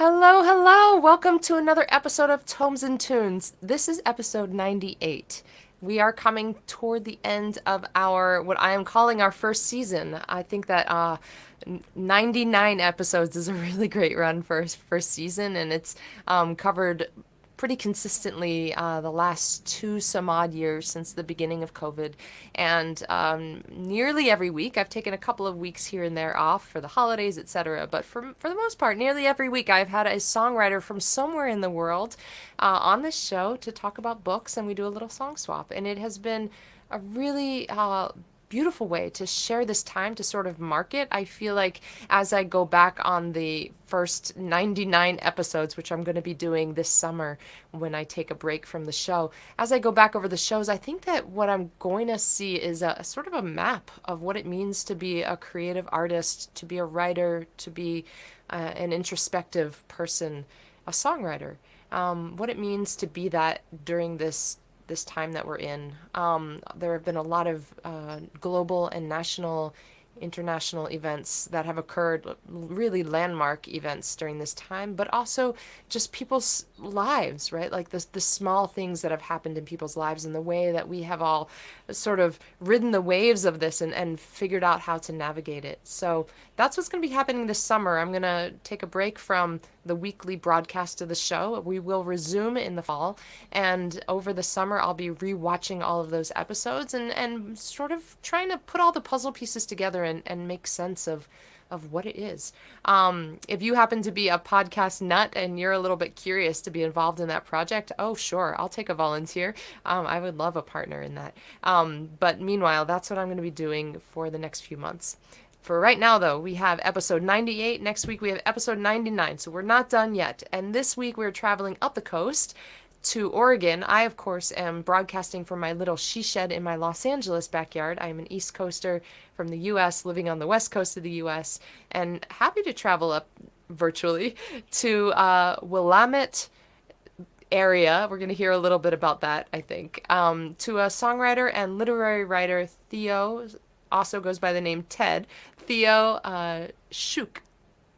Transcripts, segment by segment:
Hello, hello! Welcome to another episode of Tomes and Tunes. This is episode 98. We are coming toward the end of what I am calling our first season. I think that 99 episodes is a really great run for a first season, and it's covered pretty consistently the last two some odd years since the beginning of COVID. And nearly every week, I've taken a couple of weeks here and there off for the holidays, etc. But for the most part, nearly every week, I've had a songwriter from somewhere in the world on this show to talk about books, and we do a little song swap. And it has been a really beautiful way to share this time to sort of mark it. I feel like as I go back on the first 99 episodes, which I'm going to be doing this summer when I take a break from the show, as I go back over the shows, I think that what I'm going to see is a sort of a map of what it means to be a creative artist, to be a writer, to be an introspective person, a songwriter. What it means to be that during this time that we're in. There have been a lot of global and national, international events that have occurred, really landmark events during this time, but also just people's lives, right? Like the small things that have happened in people's lives and the way that we have all sort of ridden the waves of this and figured out how to navigate it. So that's what's going to be happening this summer. I'm going to take a break from the weekly broadcast of the show. We will resume in the fall, and over the summer I'll be rewatching all of those episodes and sort of trying to put all the puzzle pieces together and make sense of what it is. If you happen to be a podcast nut and you're a little bit curious to be involved in that project, oh sure, I'll take a volunteer. I would love a partner in that. But meanwhile, that's what I'm going to be doing for the next few months. For right now, though, we have episode 98. Next week, we have episode 99, so we're not done yet. And this week, we're traveling up the coast to Oregon. I, of course, am broadcasting from my little she shed in my Los Angeles backyard. I am an East Coaster from the U.S., living on the West Coast of the U.S., and happy to travel up virtually to Willamette area. We're going to hear a little bit about that, I think. To a songwriter and literary writer, Theo, also goes by the name Ted. Theo Czuk.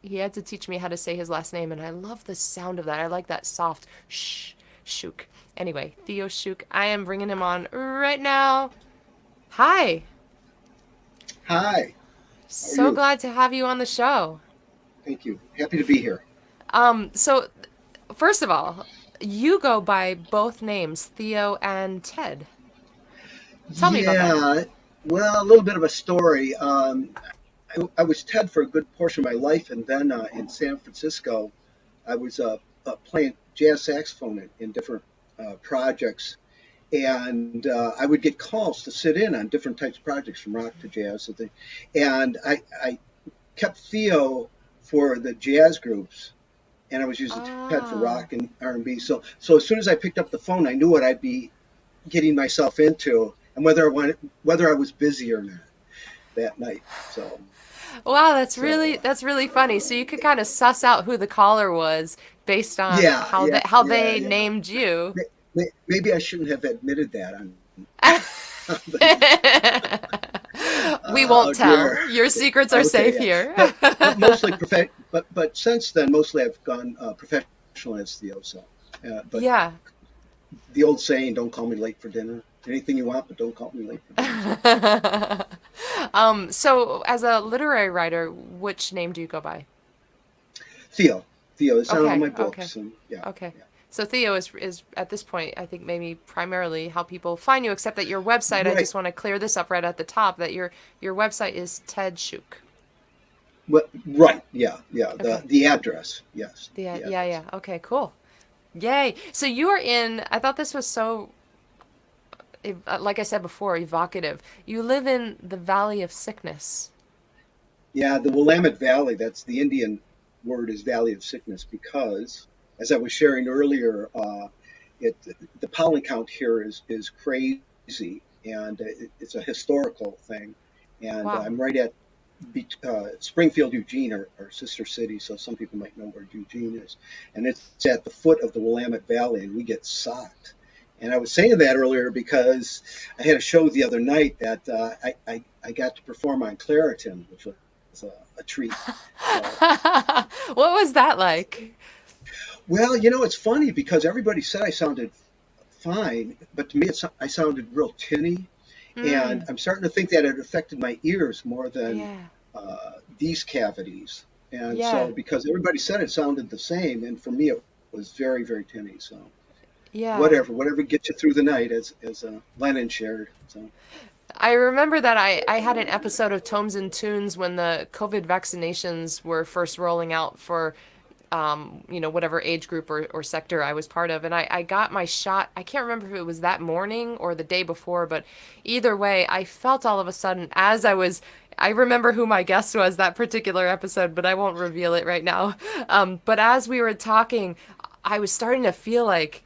He had to teach me how to say his last name, and I love the sound of that. I like that soft Czuk. Anyway, Theo Czuk. I am bringing him on right now. Hi. Hi. How are So you? glad to have you on the show. Thank you. Happy to be here. So first of all, you go by both names, Theo and Ted. Tell me about that. Yeah, well, a little bit of a story. I was Ted for a good portion of my life, and then in San Francisco, I was playing jazz saxophone in different projects, and I would get calls to sit in on different types of projects, from rock to jazz. And I kept Theo for the jazz groups, and I was using Ted for Ah. rock and R&B. So as soon as I picked up the phone, I knew what I'd be getting myself into, and whether I was busy or not that night. Wow, So that's really funny. So you could kind of suss out who the caller was based on yeah, yeah, how yeah, they yeah. named you. Maybe I shouldn't have admitted that on the, We won't oh dear. tell. Your secrets are Okay, safe yeah, here. but mostly but since then mostly I've gone professional as Theo. But Yeah. the old saying, "Don't call me late for dinner." Anything you want, but don't call me late for dinner. So as a literary writer, which name do you go by? Theo, Theo, it's on all Okay, my okay, books, and yeah, okay. yeah. So Theo is at this point, I think maybe primarily how people find you, except that your website, I Right. just want to clear this up right at the top, that your website is Ted Shuk. Right. Yeah. Yeah. The Okay. the address. Yes. Yeah, The yeah, address. yeah. Okay, cool. Yay. So you are in, I thought this was so, like I said before, evocative. You live in the Valley of Sickness. Yeah. The Willamette Valley. That's the Indian. word is Valley of Sickness because, as I was sharing earlier, it the pollen count here is crazy, and it's a historical thing. And Wow. I'm right at Springfield, Eugene, our sister city, so some people might know where Eugene is. And it's at the foot of the Willamette Valley, and we get socked. And I was saying that earlier because I had a show the other night that I got to perform on Claritin, which was a treat. So, What was that like? well, it's funny because everybody said I sounded fine, but to me, I sounded real tinny. And Mm, I'm starting to think that it affected my ears more than yeah. these cavities. And Yeah. so, because everybody said it sounded the same, and for me, it was very, very tinny. So, Yeah. whatever gets you through the night, as Lennon shared. So, I remember that I had an episode of Tomes and Tunes when the COVID vaccinations were first rolling out for whatever age group or sector I was part of. And I got my shot. I can't remember if it was that morning or the day before, but either way, I felt all of a sudden I remember who my guest was that particular episode, but I won't reveal it right now. But as we were talking, I was starting to feel like,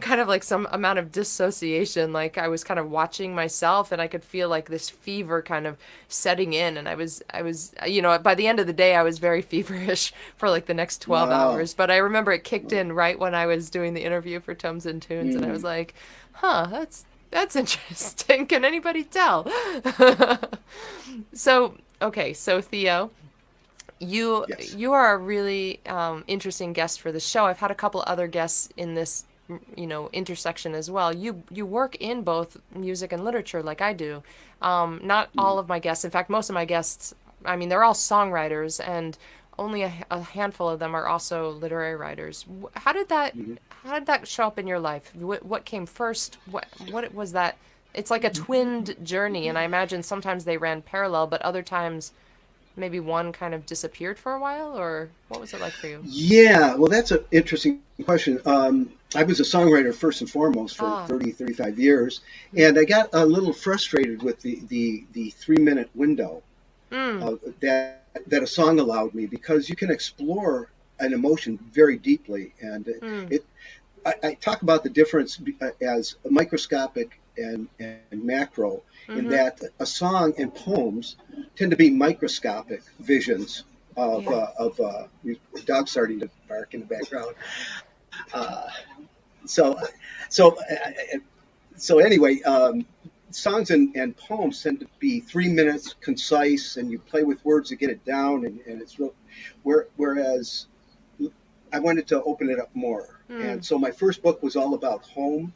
kind of like some amount of dissociation. Like I was kind of watching myself and I could feel like this fever kind of setting in. And by the end of the day, I was very feverish for like the next 12 wow. hours. But I remember it kicked in right when I was doing the interview for Tomes and Tunes. And I was Mm, like, huh, that's interesting. Can anybody tell? So, okay, so Theo, you yes. you are a really interesting guest for the show. I've had a couple other guests in this, intersection as well. You work in both music and literature, like I do. Not Mm, all of my guests. In fact, most of my guests, I mean, they're all songwriters, and only a handful of them are also literary writers. mhm. How did that show up in your life? What came first? What was that? It's like a twinned journey, and I imagine sometimes they ran parallel, but other times maybe one kind of disappeared for a while, or what was it like for you? Yeah, well, that's an interesting question. I was a songwriter first and foremost for Ah, 35 years, and I got a little frustrated with the 3 minute window mm, that a song allowed me because you can explore an emotion very deeply, and mm, it I talk about the difference as microscopic and macro, in mm-hmm. that a song and poems tend to be microscopic visions Yeah, your dog's starting to bark in the background. Uh, so so so anyway, songs and poems tend to be 3 minutes, concise, and you play with words to get it down, and it's real. Whereas I wanted to open it up more. mm, And so my first book was all about home.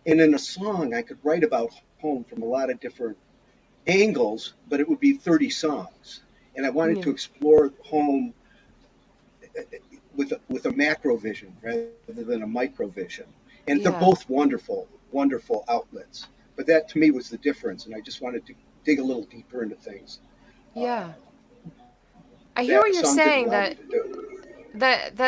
And in a song, I could write about home from a lot of different angles, but it would be 30 songs. And I wanted yeah, to explore home with a macro vision rather than a micro vision. And they're yeah, both wonderful, wonderful outlets. But that to me was the difference. And I just wanted to dig a little deeper into things uh, yeah. I hear that what a you're song didn't saying allow that me to do.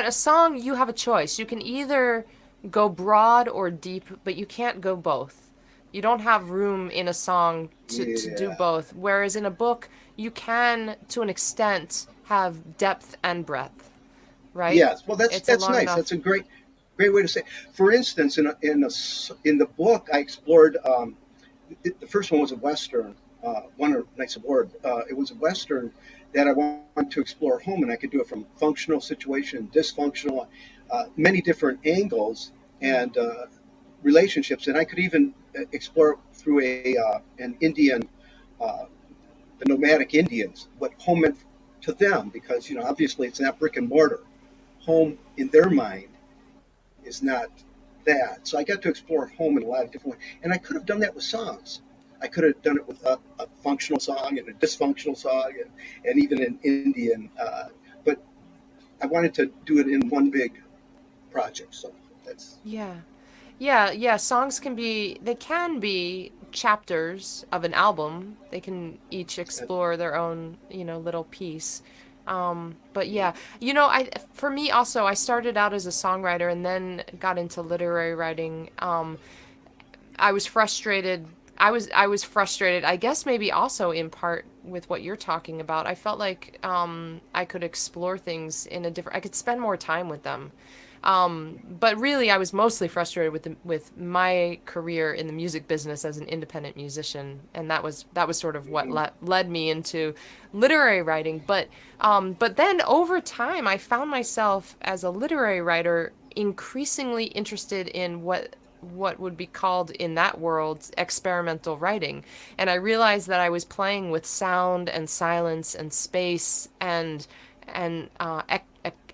a song you have a choice. You can either go broad or deep, but you can't go both. You don't have room in a song to do Yeah. both. Whereas in a book, you can, to an extent, have depth and breadth, right? Yes, well, that's It's a that's long nice. That's enough. a great way to say. It. For instance, in the book, I explored. The first one was a western. Won a nice award. It was a western that I wanted to explore home, and I could do it from functional situation, dysfunctional, many different angles Yeah. and relationships, and I could even explore it through a an Indian. Uh, the nomadic Indians, what home meant to them, because obviously it's not brick and mortar. Home in their mind is not that. So I got to explore home in a lot of different ways, and I could have done that with songs. I could have done it with a functional song and a dysfunctional song, and even an Indian. But I wanted to do it in one big project. So that's Yeah. Yeah. They can be chapters of an album. They can each that, explore their own, little piece. But yeah, for me also, I started out as a songwriter and then got into literary writing. I was frustrated. I was frustrated, I guess maybe also in part with what you're talking about. I felt like I could explore things in a different. I could spend more time with them. But really, I was mostly frustrated with my career in the music business as an independent musician, and that was sort of what led me into literary writing. But then over time, I found myself as a literary writer increasingly interested in what would be called in that world experimental writing. And I realized that I was playing with sound and silence and space and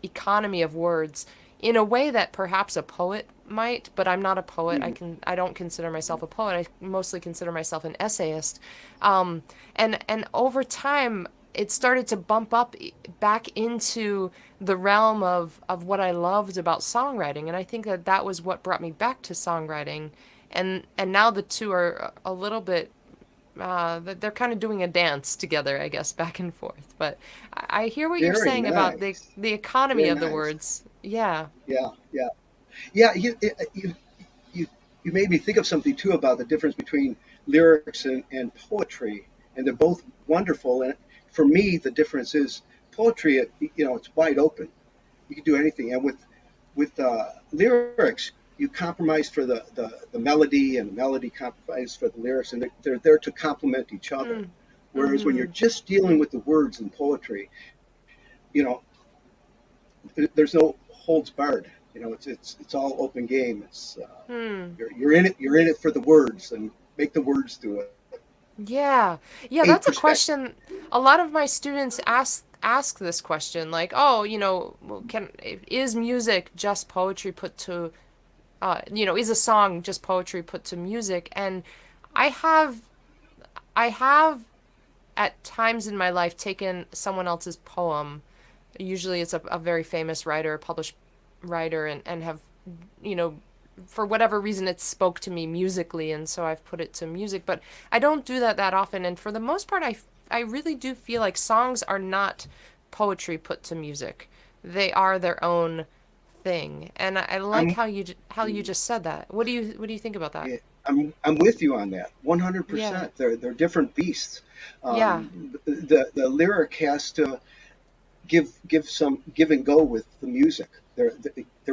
economy of words in a way that perhaps a poet might, but I'm not a poet. I don't consider myself a poet. I mostly consider myself an essayist. And over time, it started to bump up back into the realm of what I loved about songwriting, and I think that was what brought me back to songwriting, and now the two are a little bit they're kind of doing a dance together, I guess, back and forth. But I hear what you're Very saying about nice. the economy Very of the nice. words. Yeah. Yeah, yeah. Yeah, you, you made me think of something too about the difference between lyrics and poetry, and they're both wonderful. And for me, the difference is poetry. It's wide open. You can do anything, and with lyrics, you compromise for the melody, and the melody compromises for the lyrics, and they're there to complement each other. Mm. Whereas when you're Mm-hmm. just dealing with the words in poetry, you know, there's no holds barred. It's all open game. It's Hmm. you're in it. You're in it for the words, and make the words do it. Yeah. Yeah, A that's a perspective. question a lot of my students ask this question, like, "Oh, can is music just poetry put to is a song just poetry put to music?" And I have I have at times in my life taken someone else's poem. Usually it's a very famous writer, a published writer, and have, you know, for whatever reason it spoke to me musically, and so I've put it to music. But I don't do that often, and for the most part, I really do feel like songs are not poetry put to music. They are their own thing, and I like I'm how you just said that. What do you think about that? yeah, I'm with you on that. Yeah, 100%. They're different beasts. yeah, The lyric has to give some give and go with the music. They're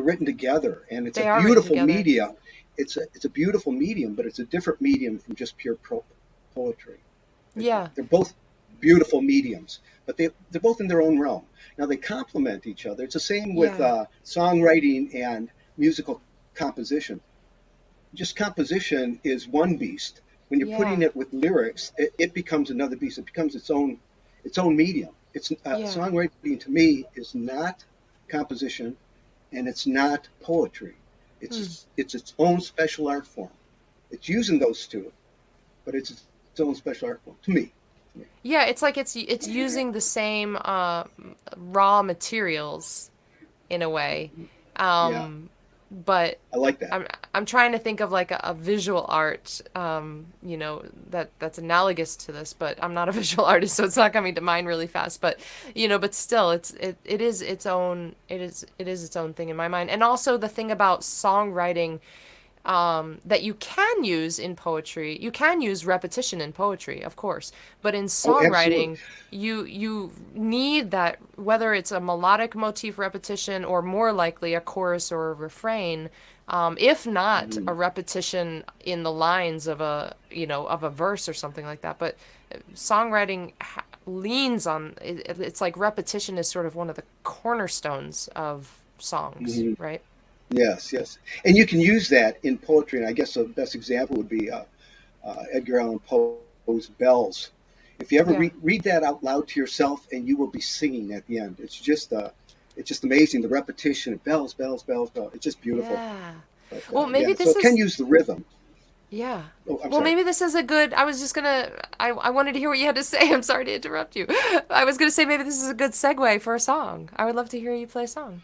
written together, and it's a they are written beautiful together. media. It's a beautiful medium, but it's a different medium from just pure poetry. Yeah, They're both beautiful mediums, but they're both in their own realm. Now they complement each other. It's the same with yeah, songwriting and musical composition. Just composition is one beast. When you're putting yeah, it with lyrics, it becomes another beast. It becomes its own medium. It's yeah. songwriting to me is not composition, and it's not poetry. Hmm. It's its own special art form. It's using those two, but it's its own special art form to me. To me. Yeah, it's like it's using the same raw materials in a way. Yeah, But I like that. I'm trying to think of like a visual art, that's analogous to this, but I'm not a visual artist, so it's not coming to mind really fast. But but still, it is its own it is its own thing in my mind. And also the thing about songwriting that you can use in poetry. You can use repetition in poetry, of course, but in Oh, absolutely. songwriting, you need that, whether it's a melodic motif repetition or more likely a chorus or a refrain, if not Mm-hmm. a repetition in the lines of a verse or something like that. But songwriting leans on it's like repetition is sort of one of the cornerstones of songs, Mm-hmm. right? Yes, yes, and you can use that in poetry. And I guess the best example would be Edgar Allan Poe's "Bells." If you ever Yeah. read that out loud to yourself, and you will be singing at the end. It's just amazing. The repetition of bells, bells, bells, bells. It's just beautiful. Yeah. But Well, maybe yeah, so this it can is, use the rhythm. yeah. Oh, I'm Well, sorry. maybe this is a good, I was just gonna, I wanted to hear what you had to say. I'm sorry to interrupt you. I was gonna say maybe this is a good segue for a song. I would love to hear you play a song.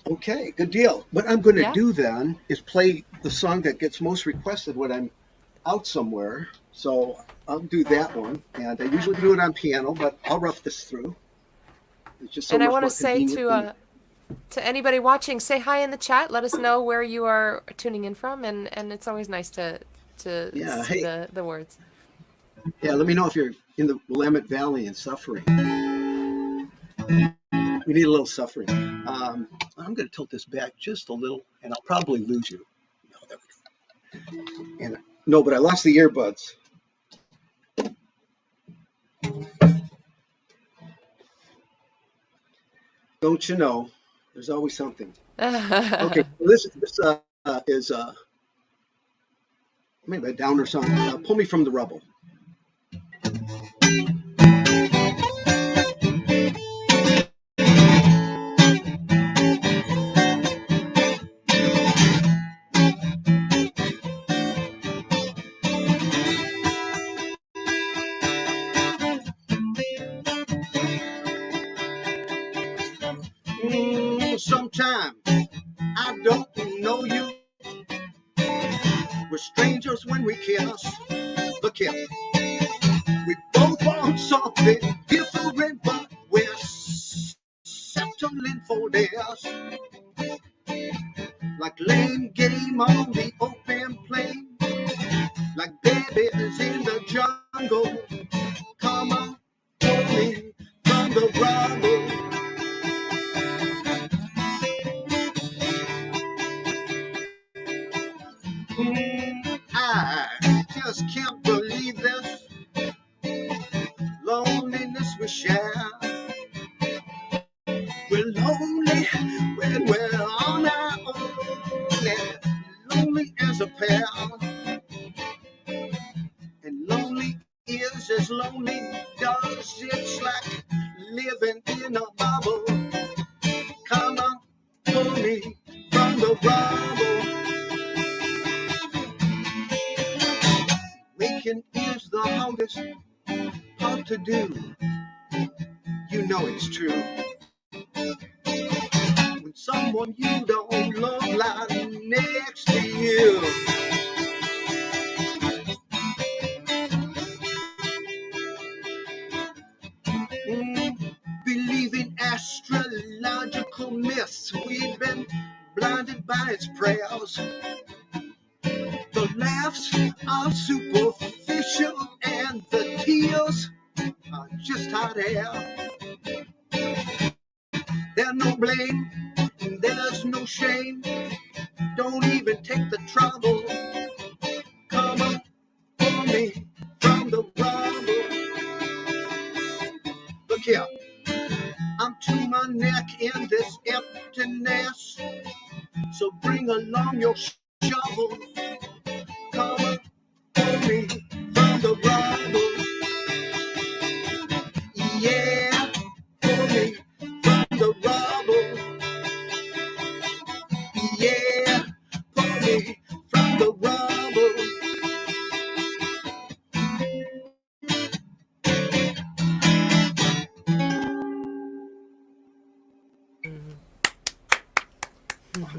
Okay, good deal. What I'm going to Yeah? do then is play the song that gets most requested when I'm out somewhere. So I'll do that one, and I usually do it on piano, but I'll rough this through. It's just so And I much want to more say convenient for me. to anybody watching, say hi in the chat. Let us know where you are tuning in from, and it's always nice to Yeah. see Hey, the words. yeah. Let me know if you're in the Willamette Valley and suffering. We need a little suffering. I'm going to tilt this back just a little, and I'll probably lose you. No, there we go. And no, but I lost the earbuds. Don't you know? There's always something. Okay, this is maybe a downer song. Pull Me from the Rubble. Sometimes I don't know you. We're strangers when we kiss. Look here. We both want something different, but we're settling for this. Like lame game on the open plain. Like babies in the jungle. Come on, pull me from the rubble. I just can't believe this loneliness we share. We're lonely when we're on our own, and lonely as a pair. And lonely is as lonely does. It's like living in a bubble. Come on, pull me from the rubble. Waking is the hardest part to do. You know it's true. When someone you don't love lies next to you. Believe in astrological myths. We've been blinded by its prayers. The laughs are superficial and the tears are just hot air. There's no blame, there's no shame. Don't even take the trouble. Come on, pull me from the rubble. Look here, I'm to my neck in this emptiness. So bring along your shovel. Come on, pull me from the rubble. Yeah, pull me from the rubble. Yeah, pull me from the rubble.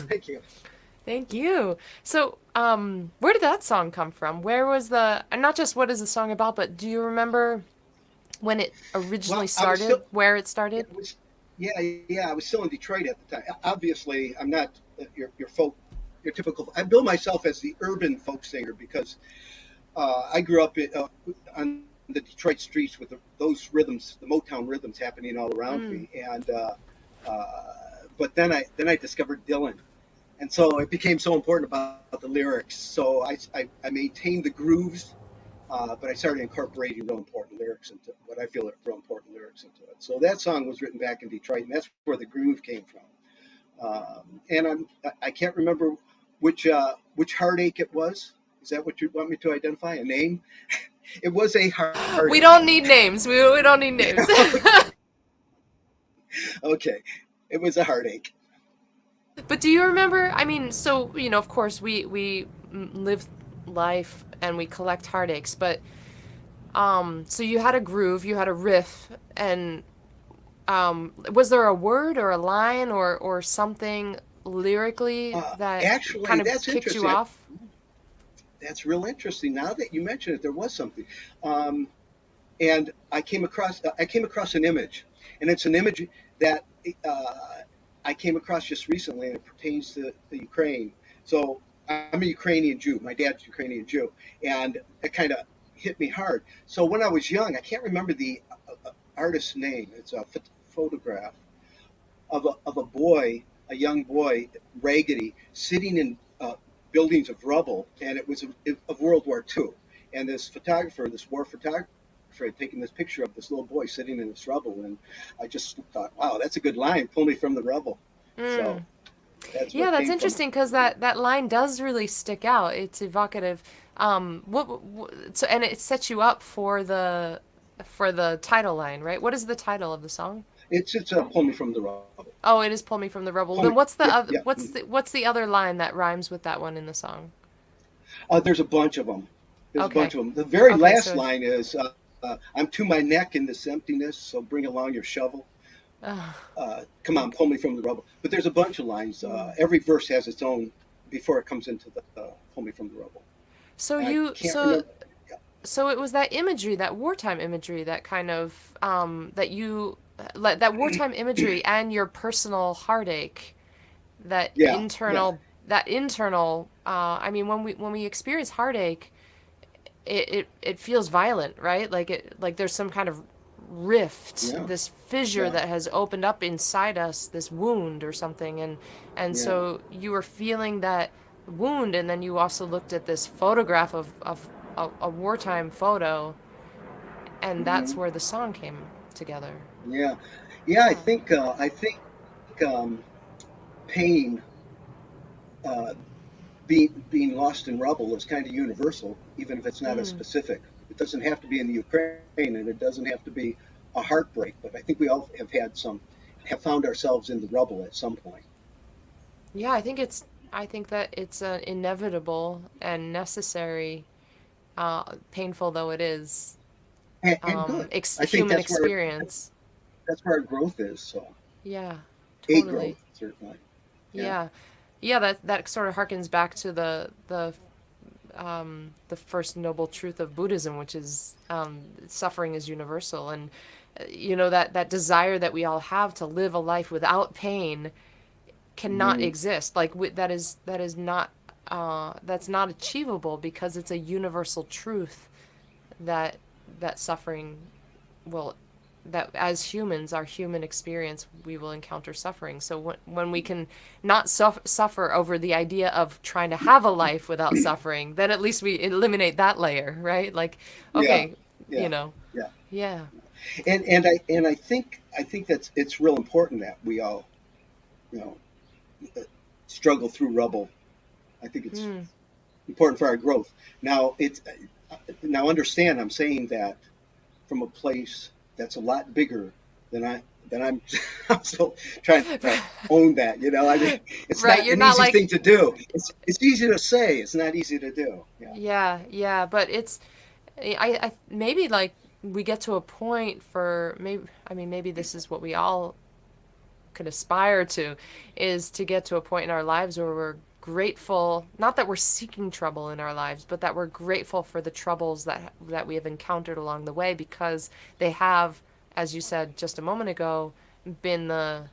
Thank you. Thank you. So, where did that song come from? Where was the, and not just what is the song about, but do you remember when it originally Well, I was started, still, where it it started? was, yeah, I was still in Detroit at the time. Obviously, I'm not your folk, your typical. I bill myself as the urban folk singer because I grew up on the Detroit streets with those rhythms, the Motown rhythms happening all around Mm. me, and uh, but then I discovered Dylan, and so it became so important about the lyrics. So I maintained the grooves, but I started incorporating real important lyrics into what I feel are real important lyrics into it. So that song was written back in Detroit, and that's where the groove came from. And I can't remember which heartache it was. Is that what you want me to identify? A name? It was a We heartache. don't need names. We don't need names. Okay, it was a heartache. But do you remember? I mean, so, of course, we live life and we collect heartaches, but so you had a groove, you had a riff, and was there a word or a line or something lyrically that Actually, kind of that's kicked you interesting. off? That's real interesting. Now that you mention it, there was something, um, and I came across an image, and it's an image that uh, I came across just recently, and it pertains to the Ukraine. So I'm a Ukrainian Jew. My dad's a Ukrainian Jew, and it kind of hit me hard. So when I was young, I can't remember the artist's name. It's a photograph of a boy, a young boy, raggedy, sitting in buildings of rubble, and it was of World War II. And this photographer, this war photographer, had taken this picture of this little boy sitting in this rubble, and I just thought, wow, that's a good line. Pull me from the rubble. So Mm. that's where Yeah, it that's came from. interesting because that line does really stick out. It's evocative. So and it sets you up for the title line, right? What is the title of the song? It's pull me from the rubble. Oh, it is "Pull Me from the Rubble." Pull me. Then what's the Yeah, other, yeah. what's the other line that rhymes with that one in the song? There's a bunch of them. There's a bunch Okay. of them. The very Okay, last so line is, "I'm to my neck in this emptiness, so bring along your shovel. uh, Come on, pull me from the rubble." But there's a bunch of lines. mm. Every verse has its own before it comes into the pull me from the rubble. so And I you can't so remember. Yeah. so it was that imagery, that wartime imagery, that kind of that you that wartime imagery and your personal heartache, that Yeah. Yeah. internal I mean, when we experience heartache, it feels violent, right? Like there's some kind of rift, Yeah. this fissure Yeah. that has opened up inside us, this wound or something, and Yeah. so you were feeling that wound, and then you also looked at this photograph of a wartime photo, and that's Hmm. where the song came together. Yeah. Yeah. Yeah. I think um, pain, uh, being lost in rubble, is kind of universal, even if it's not as Mm. specific. It doesn't have to be in the Ukraine, and it doesn't have to be a heartbreak. But I think we all have found ourselves in the rubble at some point. Yeah, I think that it's inevitable and necessary, painful though it is, And good. I think human experience. that's where our growth is. So Yeah, a totally. growth certainly. Yeah. Yeah. Yeah, that sort of harkens back to the first noble truth of Buddhism, which is suffering is universal, and you know that desire that we all have to live a life without pain cannot Hmm. exist. Like that is not that's not achievable because it's a universal truth that suffering will, that as humans, our human experience, we will encounter suffering. So when we can not suffer over the idea of trying to have a life without suffering, then at least we eliminate that layer, right? Like, Yeah. okay, you Yeah. know, Yeah. yeah. And I think that's it's real important that we all, you know, struggle through rubble. I think it's Mm. important for our growth. Now it's now understand I'm saying that from a place that's a lot bigger than I'm I'm still trying to own that, you know. I mean, it's Right, not you're an not easy like, thing to do. It's easy to say, it's not easy to do. Yeah. yeah, yeah, but it's, I maybe like we get to a point for maybe, I mean, maybe this is what we all could aspire to, is to get to a point in our lives where we're grateful, not that we're seeking trouble in our lives, but that we're grateful for the troubles that we have encountered along the way, because they have, as you said just a moment ago, been the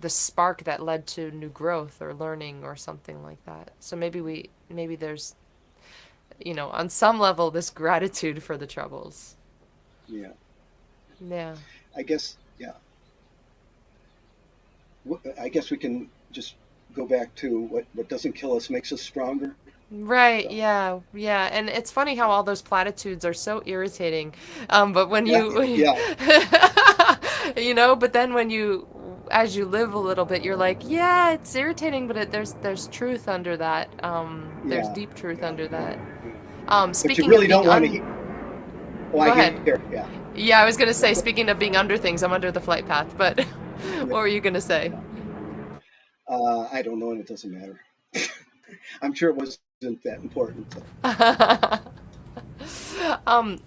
spark that led to new growth or learning or something like that. So maybe there's, you know, on some level, this gratitude for the troubles. Yeah. Yeah. I guess yeah. I guess we can just go back to what doesn't kill us makes us stronger. Right, So yeah, yeah, and it's funny how all those platitudes are so irritating, but when yeah, you, yeah, you know, but then when you, as you live a little bit, you're like, yeah, it's irritating, but there's truth under that. There's yeah, deep truth yeah, under that. yeah. But you Speaking of really being don't want to hear. Oh, I go ahead. hear. Yeah, Yeah, I was gonna say, yeah, speaking of being under things, I'm under the flight path, but yeah. what were you gonna say? Yeah. I don't know, and it doesn't matter. I'm sure it wasn't that important. So.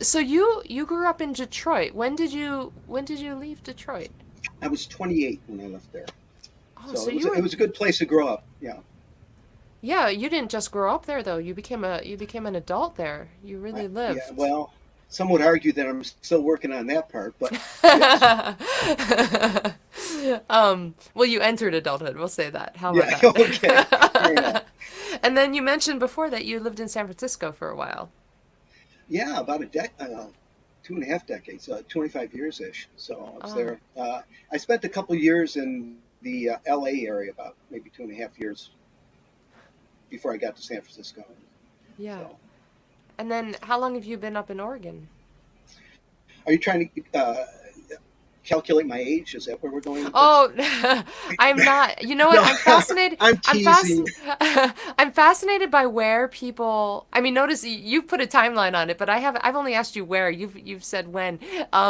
So you grew up in Detroit. When did you leave Detroit? I was 28 when I left there, Oh, so so you it were, was a good place to grow up. Yeah, yeah, you didn't just grow up there though. You became an adult there. You really yeah. lived. Well, some would argue that I'm still working on that part, but yes, Well, you entered adulthood. We'll say that. How about yeah, okay, fair enough. that? And then you mentioned before that you lived in San Francisco for a while. Yeah, about two and a half decades, 25 years ish. So I was Oh, there. I spent a couple years in the LA area, about maybe 2.5 years before I got to San Francisco. yeah. So, And then how long have you been up in Oregon? are you trying to calculate my age? Is that where we're going with this? Oh, I'm not. You know what? No, I'm fascinated. I'm I'm teasing. I'm fascinated by where people. I mean, notice you've put a timeline on it, but I've only asked you where. You've said when.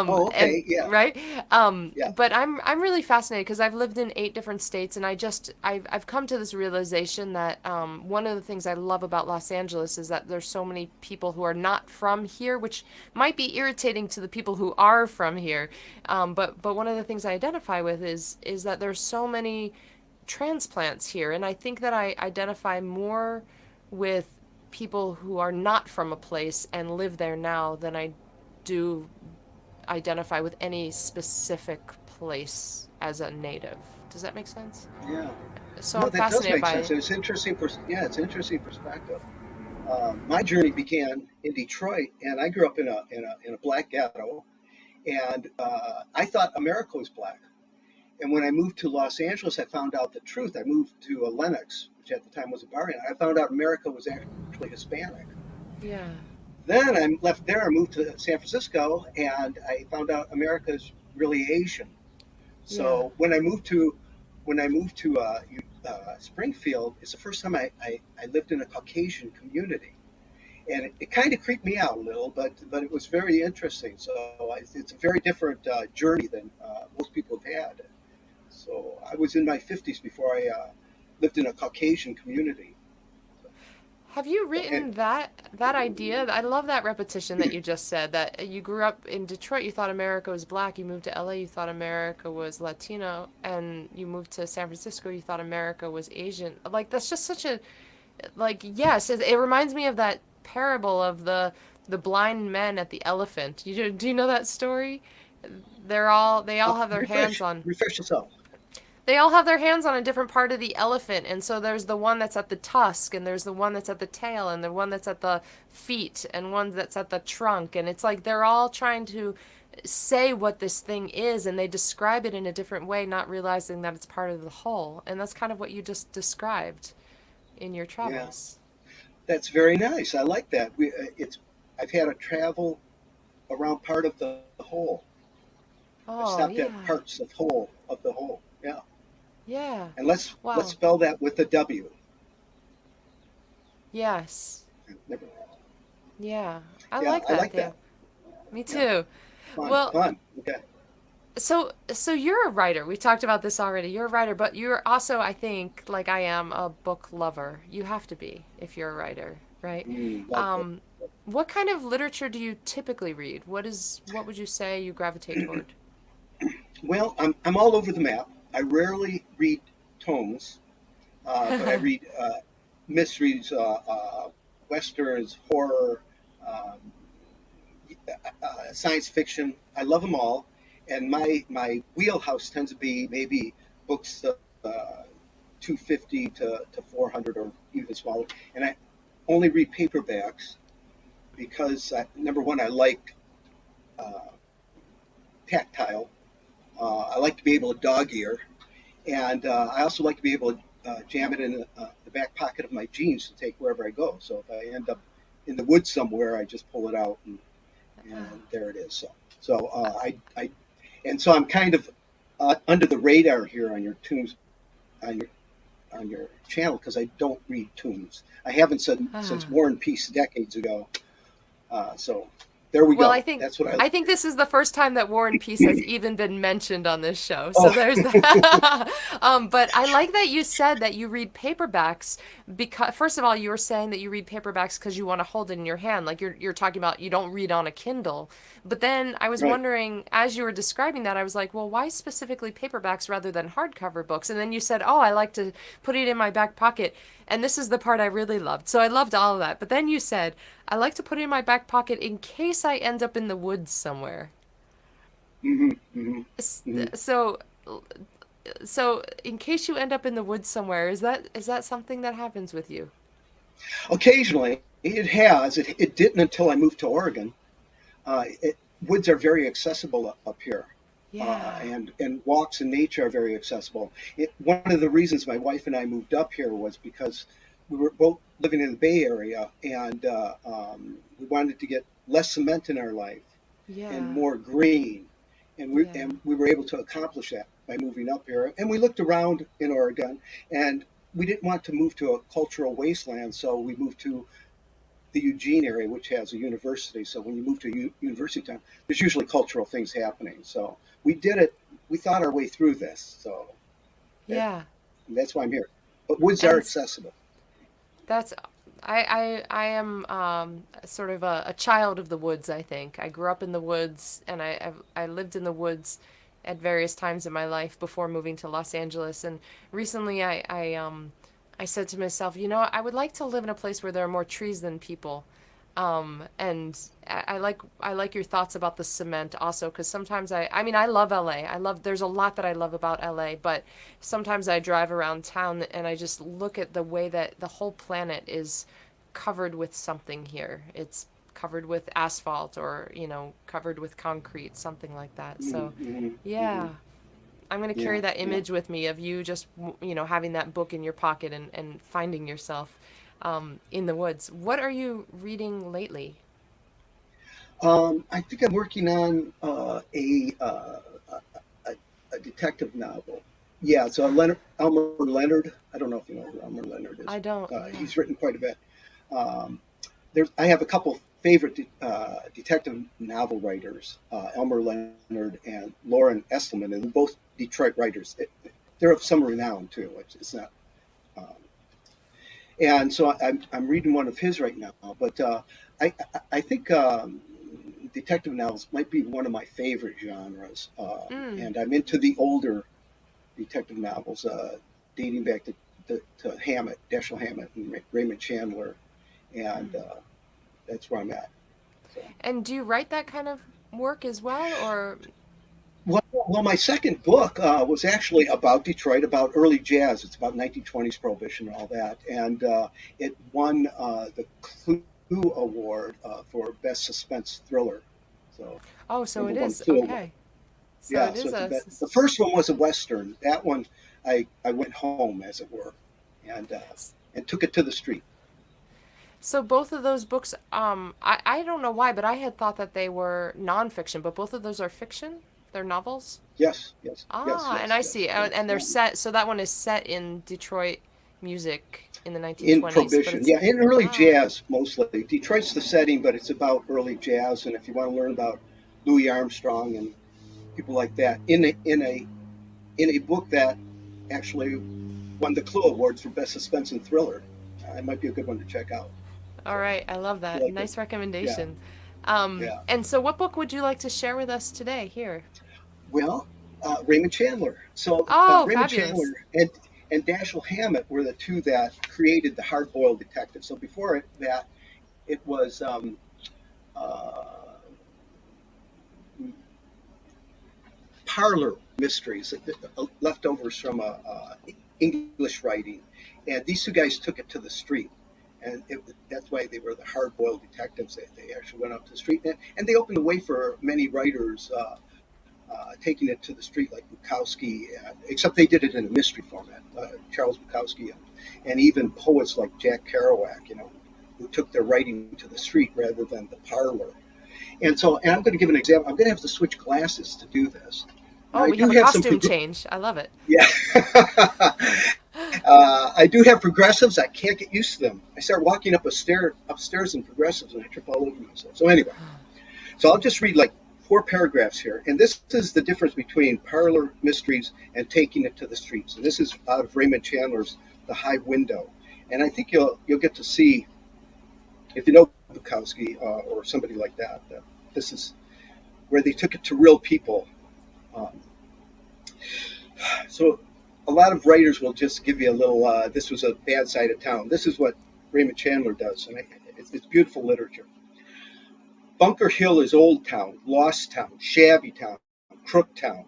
Oh, And okay. Yeah, right. yeah, But I'm really fascinated because I've lived in 8 different states, and I've come to this realization that one of the things I love about Los Angeles is that there's so many people who are not from here, which might be irritating to the people who are from here. But one of the things I identify with is that there's so many transplants here, and I think that I identify more with people who are not from a place and live there now than I do identify with any specific place as a native. Does that make sense? yeah. So No, I'm that does fascinated make by sense. it. It's interesting. Yeah, it's interesting perspective. My journey began in Detroit, and I grew up in a black ghetto, and I thought America was black. And when I moved to Los Angeles, I found out the truth. I moved to Lenox, which at the time was a barrio. I found out America was actually Hispanic. Yeah. Then I left there. I moved to San Francisco, and I found out America is really Asian. Yeah. So when I moved to Springfield, it's the first time I lived in a Caucasian community, and it kind of creeped me out a little, but it was very interesting. So it's a very different journey than most people have had. So I was in my 50s before I lived in a Caucasian community. Have you So, and written that idea? I love that repetition that you just said that you grew up in Detroit, you thought America was black, you moved to LA, you thought America was Latino, and you moved to San Francisco, you thought America was Asian. Like that's just such a like yes, it reminds me of that parable of the blind men at the elephant. Do you know that story? They all have their hands on refresh yourself. they all have their hands on a different part of the elephant, and so there's the one that's at the tusk, and there's the one that's at the tail, and the one that's at the feet, and one that's at the trunk, and it's like they're all trying to say what this thing is, and they describe it in a different way, not realizing that it's part of the whole. And that's kind of what you just described in your Yeah, travels. that's very nice. I like that. It's I've had to travel around part of the whole. I've Oh, stopped at yeah. parts of the whole. Yeah, Yeah. and let's Wow. spell that with a W. Yes. Never. Yeah. I Yeah, like I that, like Theo. that. Me Yeah, too. fun, Well, fun. Okay. so you're a writer. We talked about this already. You're a writer, but you're also, I think, like I am, a book lover. You have to be if you're a writer, right? Love book. Um, what kind of literature do you typically read? What would you say you gravitate toward? Well, I'm all over the map. I rarely read tomes, but I read mysteries, westerns, horror, um, science fiction. I love them all, and my wheelhouse tends to be maybe books 250 to 400 or even smaller. And I only read paperbacks because number one, I like uh, tactile. I like to be able to dog ear, and I also like to be able to jam it in the back pocket of my jeans to take wherever I go. So if I end up in the woods somewhere, I just pull it out and there it is. So and so I'm kind of under the radar here on your tunes on your channel because I don't read tunes. I haven't said since War and Peace decades ago. So there we Well, go. That's what I. I think this is the first time that War and Peace has even been mentioned on this show. So Oh, there's that. But I like that you said that you read paperbacks because first of all, you were saying that you read paperbacks because you want to hold it in your hand, like you're talking about you don't read on a Kindle. But then I was right. wondering as you were describing that, I was like, well, why specifically paperbacks rather than hardcover books? And then you said, oh, I like to put it in my back pocket. And this is the part I really loved. So I loved all of that. But then you said, I like to put it in my back pocket in case I end up in the woods somewhere. Hmm, hmm, S- hmm. So, so in case you end up in the woods somewhere, is that something that happens with you? Occasionally, it has. It didn't until I moved to Oregon. Woods are very accessible up here, Yeah. and walks in nature are very accessible. One of the reasons my wife and I moved up here was because we were both living in the Bay Area, and we wanted to get less cement in our life and Yeah. more green, and we Yeah. and we were able to accomplish that by moving up here. And we looked around in Oregon, and we didn't want to move to a cultural wasteland, so we moved to the Eugene area, which has a university. So when you move to university town, there's usually cultural things happening. So we did it. We thought our way through this. So that, Yeah. that's why I'm here. But woods are And accessible. that's I am sort of a child of the woods, I think. I grew up in the woods and I lived in the woods at various times in my life before moving to Los Angeles. And recently I said to myself, you know, I would like to live in a place where there are more trees than people. And I like your thoughts about the cement also, because sometimes I mean I love LA. I love there's a lot that I love about LA, but sometimes I drive around town and I just look at the way that the whole planet is covered with something here. It's covered with asphalt or, you know, covered with concrete, something like that. So, Mm-hmm, hmm. yeah, I'm going to Yeah, carry that yeah. image with me of you just, you know, having that book in your pocket and finding yourself in the woods. What are you reading lately? I think I'm working on a, a detective novel. Yeah, it's Elmer Leonard. I don't know if you know who Elmer Leonard is. I don't, yeah. He's written quite a bit. Um, I have a couple favorite detective novel writers, Elmer Leonard and Lauren Estelman, and they're both Detroit writers. They're of some renown too. It's not, um, and so I'm reading one of his right now. But I think detective novels might be one of my favorite genres, Mm. and I'm into the older detective novels, dating back to Hammett, Dashiell Hammett, and Raymond Chandler, and that's where I'm at. So, And do you write that kind of work as well, or? well, my second book was actually about Detroit, about early jazz. It's about 1920s prohibition and all that, and it won the Clue Award for best suspense thriller. So, Oh, so number it one is. Clue Award. Okay. So Yeah, it so is it's a a. bit. The first one was a western. That one, I went home, as it were, and uh, and took it to the street. So both of those books, I don't know why, but I had thought that they were nonfiction, but both of those are fiction? They're novels? Yes, yes, yes, Ah, and yes, I yes. see. And they're set, so that one is set in Detroit music in the In 1920s, but prohibition, it's, yeah, in early ah, jazz mostly. Detroit's the setting, but it's about early jazz. And if you want to learn about Louis Armstrong and people like that, in a book that actually won the Clue Awards for best suspense and thriller, it might be a good one to check out. all So right. I love if you that. like it, Nice yeah, recommendation. yeah. And so what book would you like to share with us today here? Well, Raymond Chandler. So Oh, Raymond Chandler fabulous. and Dashiell Hammett were the two that created the hard-boiled detective. So before that, it was uh, parlor mysteries, leftovers from English writing, and these two guys took it to the street, and that's why they were the hard-boiled detectives. They actually went out to the street, and they opened the way for many writers taking it to the street, like Bukowski, except they did it in a mystery format. Charles Bukowski, and even poets like Jack Kerouac, who took their writing to the street rather than the parlor. And I'm going to give an example. I'm going to have to switch glasses to do this. Now, Oh, I we have do a have some, costume change. I love it. yeah, I do have progressives. I can't get used to them. I start walking up a stair upstairs in progressives, and I trip all over myself. So anyway, so I'll just read like four paragraphs here, and this is the difference between parlor mysteries and taking it to the streets. And this is out of Raymond Chandler's The High Window, and I think you'll get to see, if you know Bukowski or somebody like that, this is where they took it to real people. Um, so a lot of writers will just give you a little. This was a bad side of town. This is what Raymond Chandler does, and it's beautiful literature. Bunker Hill is Old Town, Lost Town, Shabby Town, Crook Town.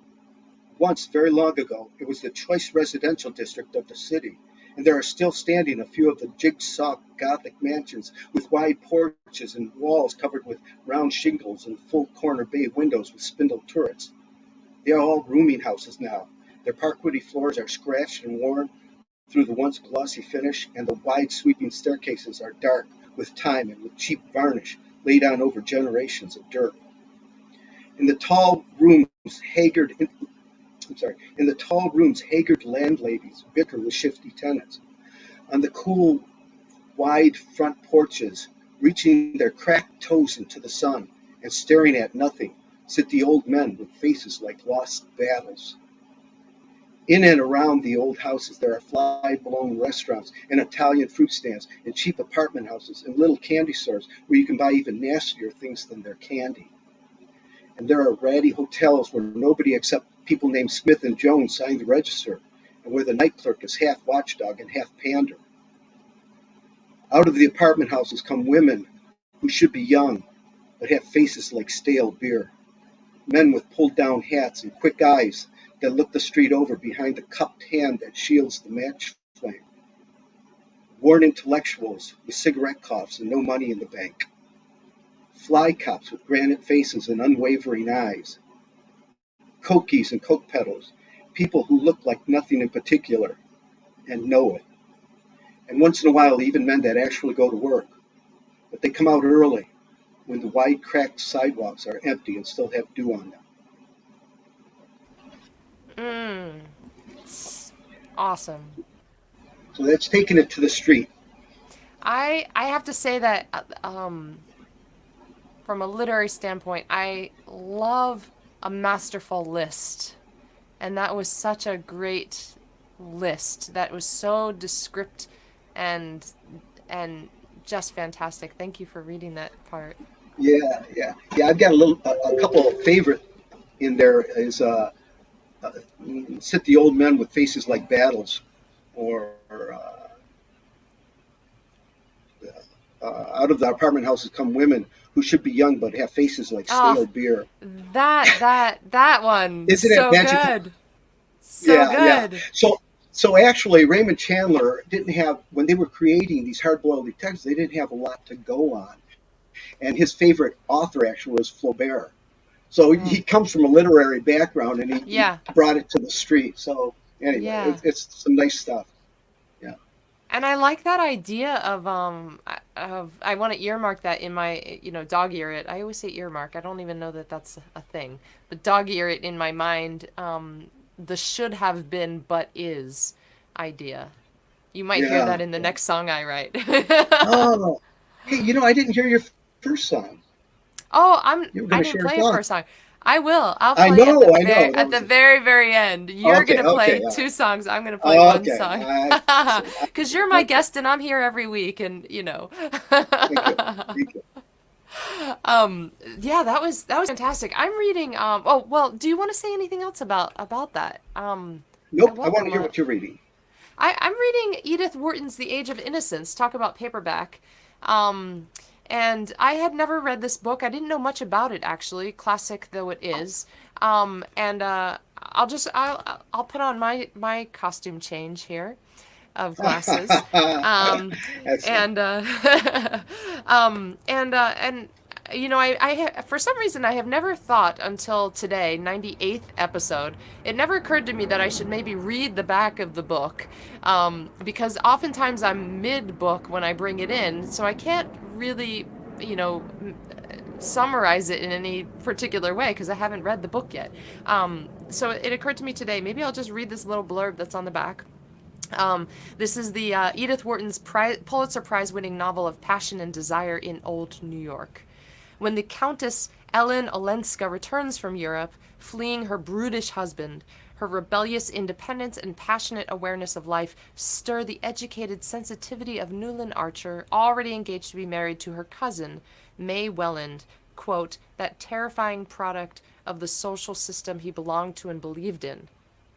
Once, very long ago, it was the choice residential district of the city, and there are still standing a few of the jigsaw Gothic mansions with wide porches and walls covered with round shingles and full corner bay windows with spindle turrets. They are all rooming houses now. Their parquetry floors are scratched and worn through the once glossy finish, and the wide sweeping staircases are dark with time and with cheap varnish laid on over generations of dirt. In the tall rooms, haggard in the tall rooms, haggard landladies bicker with shifty tenants. On the cool, wide front porches, reaching their cracked toes into the sun and staring at nothing, sit the old men with faces like lost battles. In and around the old houses, there are fly-blown restaurants and Italian fruit stands and cheap apartment houses and little candy stores where you can buy even nastier things than their candy. And there are ratty hotels where nobody except people named Smith and Jones sign the register, and where the night clerk is half watchdog and half pander. Out of the apartment houses come women who should be young, but have faces like stale beer. Men with pulled down hats and quick eyes that look the street over behind the cupped hand that shields the match flame. Worn intellectuals with cigarette coughs and no money in the bank. Fly cops with granite faces and unwavering eyes. Cokies and coke peddlers, people who look like nothing in particular and know it. And once in a while, even men that actually go to work. But they come out early when the wide cracked sidewalks are empty and still have dew on them. Mm. It's awesome. So that's taking it to the street. I have to say that from a literary standpoint, I love a masterful list. And that was such a great list that was so descript and and just fantastic. Thank you for reading that part. Yeah. I've got a couple of favorite in there. Is uh, sit the old men with faces like battles, or out of the apartment houses come women who should be young but have faces like Oh, stale beer. that one. Isn't it So magical? good. So Yeah. good. So actually, Raymond Chandler didn't have, when they were creating these hard-boiled detectives, they didn't have a lot to go on. And his favorite author actually was Flaubert. So Oh, he comes from a literary background, and he yeah. brought it to the street. So anyway, Yeah. it's some nice stuff. Yeah. And I like that idea of I want to earmark that in my, dog ear it. I always say earmark. I don't even know that that's a thing. But dog ear it in my mind, the should have been but is idea. You might hear Yeah. that in the Yeah. next song I write. Oh, hey, I didn't hear your first song. Oh, You were I going to didn't share a play it song. for a song. I will. I'll I play know, I know. That at the was very very end. You're okay. gonna Okay. play All two right. songs. I'm gonna play one Okay. song. I see. Cause you're my Okay. guest and I'm here every week, and you know. Thank you. Thank you. Yeah, that was fantastic. I'm reading. Oh well, do you want to say anything else about that? I Nope. I want to welcome. hear what you're reading. I'm reading Edith Wharton's The Age of Innocence. Talk about paperback. Um, and I had never read this book. I didn't know much about it actually, classic though it is. And I'll put on my costume change here of glasses. Um, Excellent. and and for some reason I have never thought until today, 98th episode, it never occurred to me that I should maybe read the back of the book, because oftentimes I'm mid book when I bring it in, so I can't really, you know, summarize it in any particular way because I haven't read the book yet. So it occurred to me today, maybe I'll just read this little blurb that's on the back. This is the Edith Wharton's Pulitzer Prize winning novel of passion and desire in old New York. When the Countess Ellen Olenska returns from Europe, fleeing her brutish husband, her rebellious independence and passionate awareness of life stir the educated sensitivity of Newland Archer, already engaged to be married to her cousin, May Welland, quote, that terrifying product of the social system he belonged to and believed in,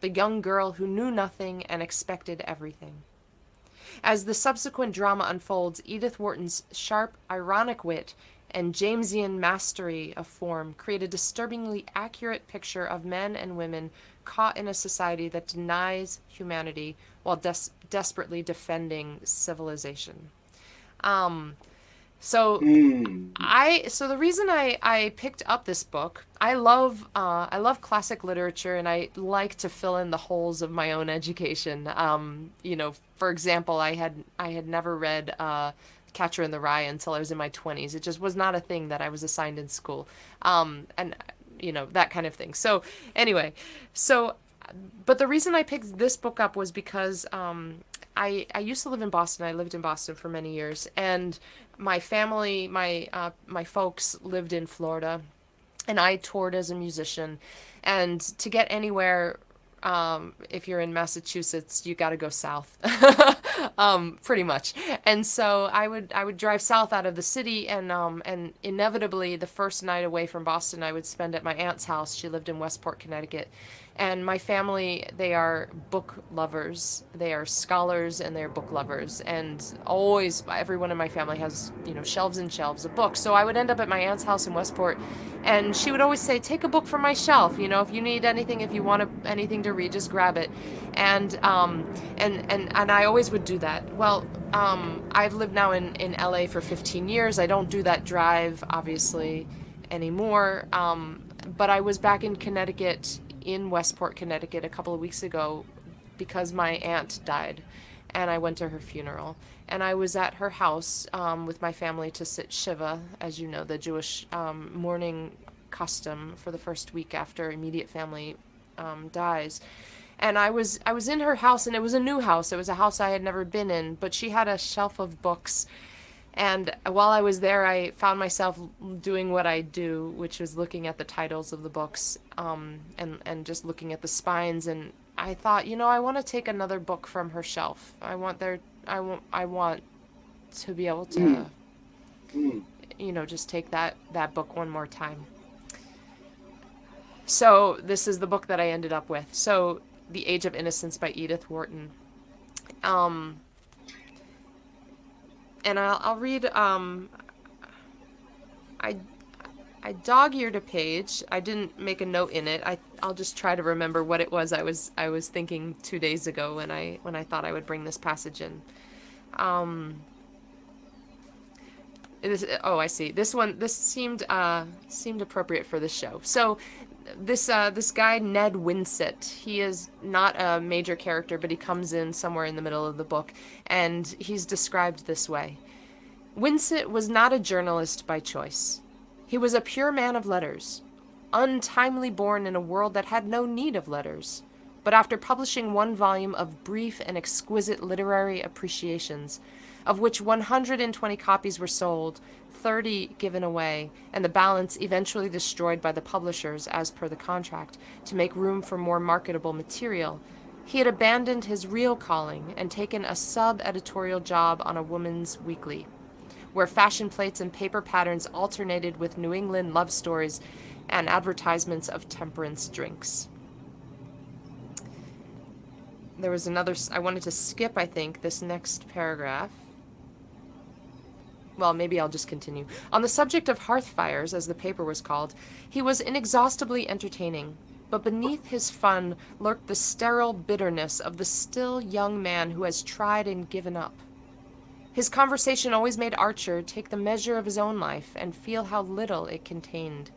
the young girl who knew nothing and expected everything. As the subsequent drama unfolds, Edith Wharton's sharp, ironic wit and Jamesian mastery of form create a disturbingly accurate picture of men and women caught in a society that denies humanity while desperately defending civilization. Um, so Mm. so the reason I picked up this book, I love classic literature, and I like to fill in the holes of my own education. For example, I had never read Catcher in the Rye until I was in my 20s. It just was not a thing that I was assigned in school. And that kind of thing. So anyway, so but the reason I picked this book up was because I used to live in Boston. I lived in Boston for many years, and my family, my folks lived in Florida, and I toured as a musician. And to get anywhere, if you're in Massachusetts, you got to go south, pretty much. And so I would drive south out of the city, and inevitably the first night away from Boston I would spend at my aunt's house. She lived in Westport, Connecticut. And my family, they are book lovers. They are scholars and they're book lovers. And always, everyone in my family has, shelves and shelves of books. So I would end up at my aunt's house in Westport, and she would always say, "Take a book from my shelf. If you need anything, if you want anything to read, just grab it." And I always would do that. Well, I've lived now in LA for 15 years. I don't do that drive, obviously, anymore. But I was back in Connecticut, in Westport, Connecticut, a couple of weeks ago because my aunt died, and I went to her funeral. And I was at her house with my family to sit Shiva, as you know, the Jewish mourning custom for the first week after immediate family dies. And I was in her house, and it was a new house. It was a house I had never been in, but she had a shelf of books. And while I was there, I found myself doing what I do, which was looking at the titles of the books, and just looking at the spines. And I thought, I want to take another book from her shelf. I want to be able to, Mm. just take that book one more time. So this is the book that I ended up with. So, The Age of Innocence by Edith Wharton. And I'll read. I dog-eared a page. I didn't make a note in it. I'll just try to remember what it was I was thinking 2 days ago when I thought I would bring this passage in. I see. This seemed appropriate for this show. So this guy Ned Winsett, he is not a major character, but he comes in somewhere in the middle of the book, and he's described this way. Winsett was not a journalist by choice. He was a pure man of letters, untimely born in a world that had no need of letters. But after publishing one volume of brief and exquisite literary appreciations, of which 120 copies were sold, 30 given away, and the balance eventually destroyed by the publishers as per the contract to make room for more marketable material, he had abandoned his real calling and taken a sub-editorial job on a woman's weekly, where fashion plates and paper patterns alternated with New England love stories and advertisements of temperance drinks. There was another, I wanted to skip, I think, this next paragraph. Well, maybe I'll just continue. On the subject of hearth fires, as the paper was called, he was inexhaustibly entertaining, but beneath his fun lurked the sterile bitterness of the still young man who has tried and given up. His conversation always made Archer take the measure of his own life and feel how little it contained.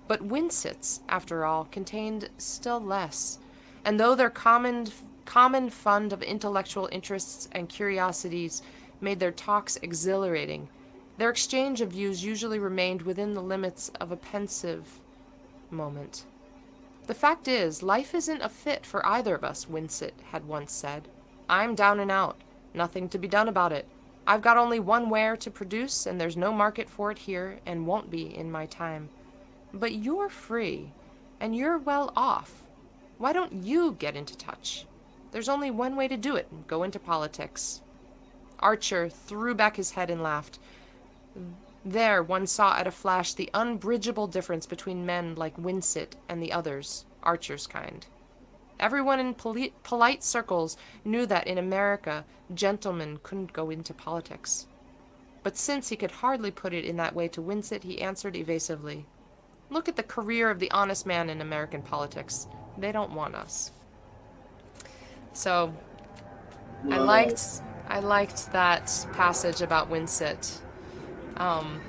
But Winsett's, after all, contained still less, and though their common fund of intellectual interests and curiosities made their talks exhilarating, their exchange of views usually remained within the limits of a pensive moment. The fact is, life isn't a fit for either of us, Winsett had once said. I'm down and out. Nothing to be done about it. I've got only one ware to produce, and there's no market for it here, and won't be in my time. But you're free, and you're well off. Why don't you get into touch? There's only one way to do it, go into politics. Archer threw back his head and laughed. There one saw at a flash the unbridgeable difference between men like Winsett and the others, Archer's kind. Everyone in polite circles knew that in America, gentlemen couldn't go into politics. But since he could hardly put it in that way to Winsett, he answered evasively, Look at the career of the honest man in American politics. They don't want us. So, I Wow. liked I liked that passage about Winsit. Um,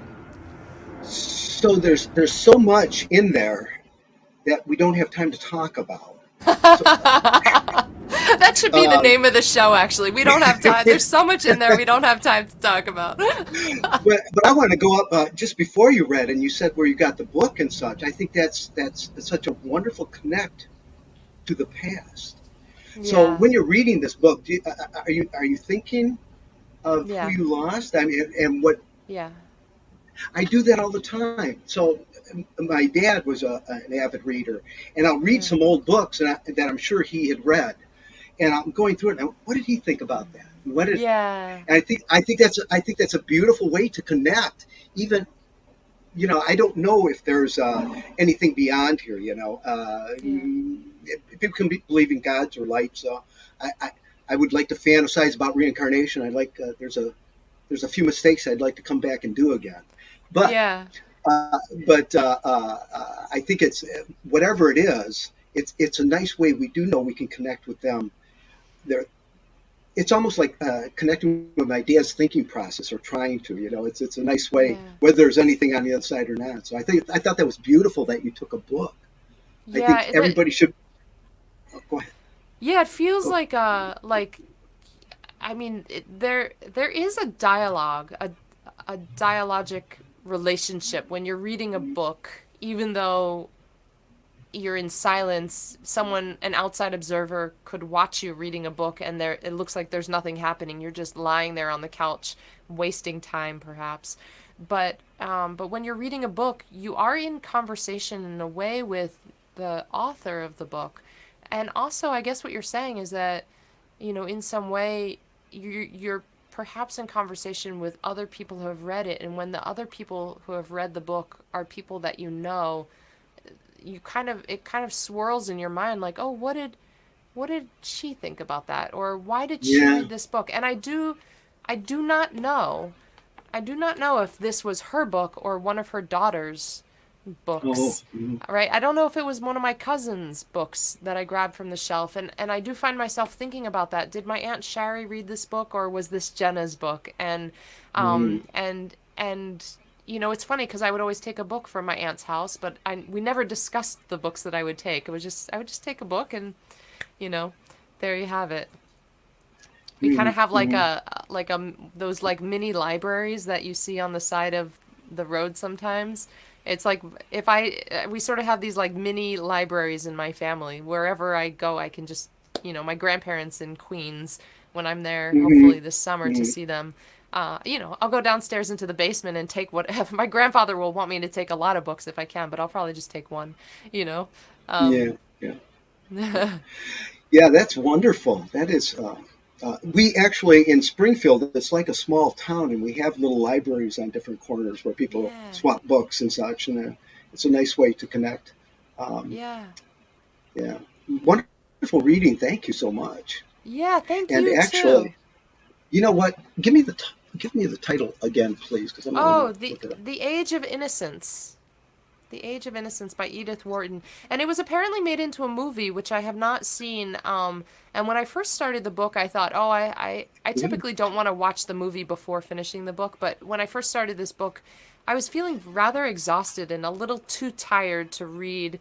So there's so much in there that we don't have time to talk about. So, that should be the um, name of the show, actually. We don't have time. There's so much in there we don't have time to talk about. but I want to go up just before you read, and you said where you got the book and such. I think that's such a wonderful connect to the past. So Yeah, when you're reading this book, are you thinking of who yeah, you lost? I mean, and what yeah. I do that all the time. So my dad was an avid reader, and I'll read Mm. some old books that I'm sure he had read, and I'm going through it. And what did he think about that? What did Yeah, and I think that's a beautiful way to connect. Even I don't know if there's anything beyond here. yeah. People can believe in gods or light. So I, I I would like to fantasize about reincarnation. I like there's a few mistakes I'd like to come back and do again. But Yeah. uh, but I think it's whatever it is. It's a nice way. We do know we can connect with them. There, it's almost like connecting with my dad's thinking process or trying to. It's a nice way, Yeah. whether there's anything on the other side or not. So I thought that was beautiful that you took a book. I think Yeah, that everybody should. Oh, go ahead. yeah, it feels Go. like I mean, there is a dialogue, a dialogic relationship when you're reading a book, even though you're in silence, an outside observer could watch you reading a book and it looks like there's nothing happening. You're just lying there on the couch wasting time perhaps. But when you're reading a book, you are in conversation in a way with the author of the book. And also, I guess what you're saying is that, in some way you're perhaps in conversation with other people who have read it, and when the other people who have read the book are people that it kind of swirls in your mind like, oh, what did she think about that, or why did she Yeah. read this book? And I do not know if this was her book or one of her daughter's Oh. books. Right? I don't know if it was one of my cousin's books that I grabbed from the shelf, and I do find myself thinking about that. Did my aunt Shari read this book, or was this Jenna's book? And Mm. it's funny because I would always take a book from my aunt's house, but we never discussed the books that I would take. I would just take a book, and you know, there you have it. We kind of Mm. have Mm. those like mini libraries that you see on the side of the road sometimes. It's like if I we sort of have these like mini libraries in my family. Wherever I go, I can just, my grandparents in Queens, when I'm there, Mm. hopefully this summer to Mm. see them. I'll go downstairs into the basement and take what my grandfather will want me to take a lot of books if I can, but I'll probably just take one, you know. Yeah. Um, Yeah. Yeah, that's wonderful. That is, we actually in Springfield, it's like a small town, and we have little libraries on different corners where people yeah, swap books and such, and it's a nice way to connect. Um, yeah, yeah, wonderful reading. Thank you so much. yeah. Thank And you actually, too. you know what? Give me the title again, please, because I'm going to Oh, the look it up. the Age of Innocence. The Age of Innocence by Edith Wharton. And it was apparently made into a movie, which I have not seen. And when I first started the book, I thought, oh, I Yeah. typically don't want to watch the movie before finishing the book. But when I first started this book, I was feeling rather exhausted and a little too tired to read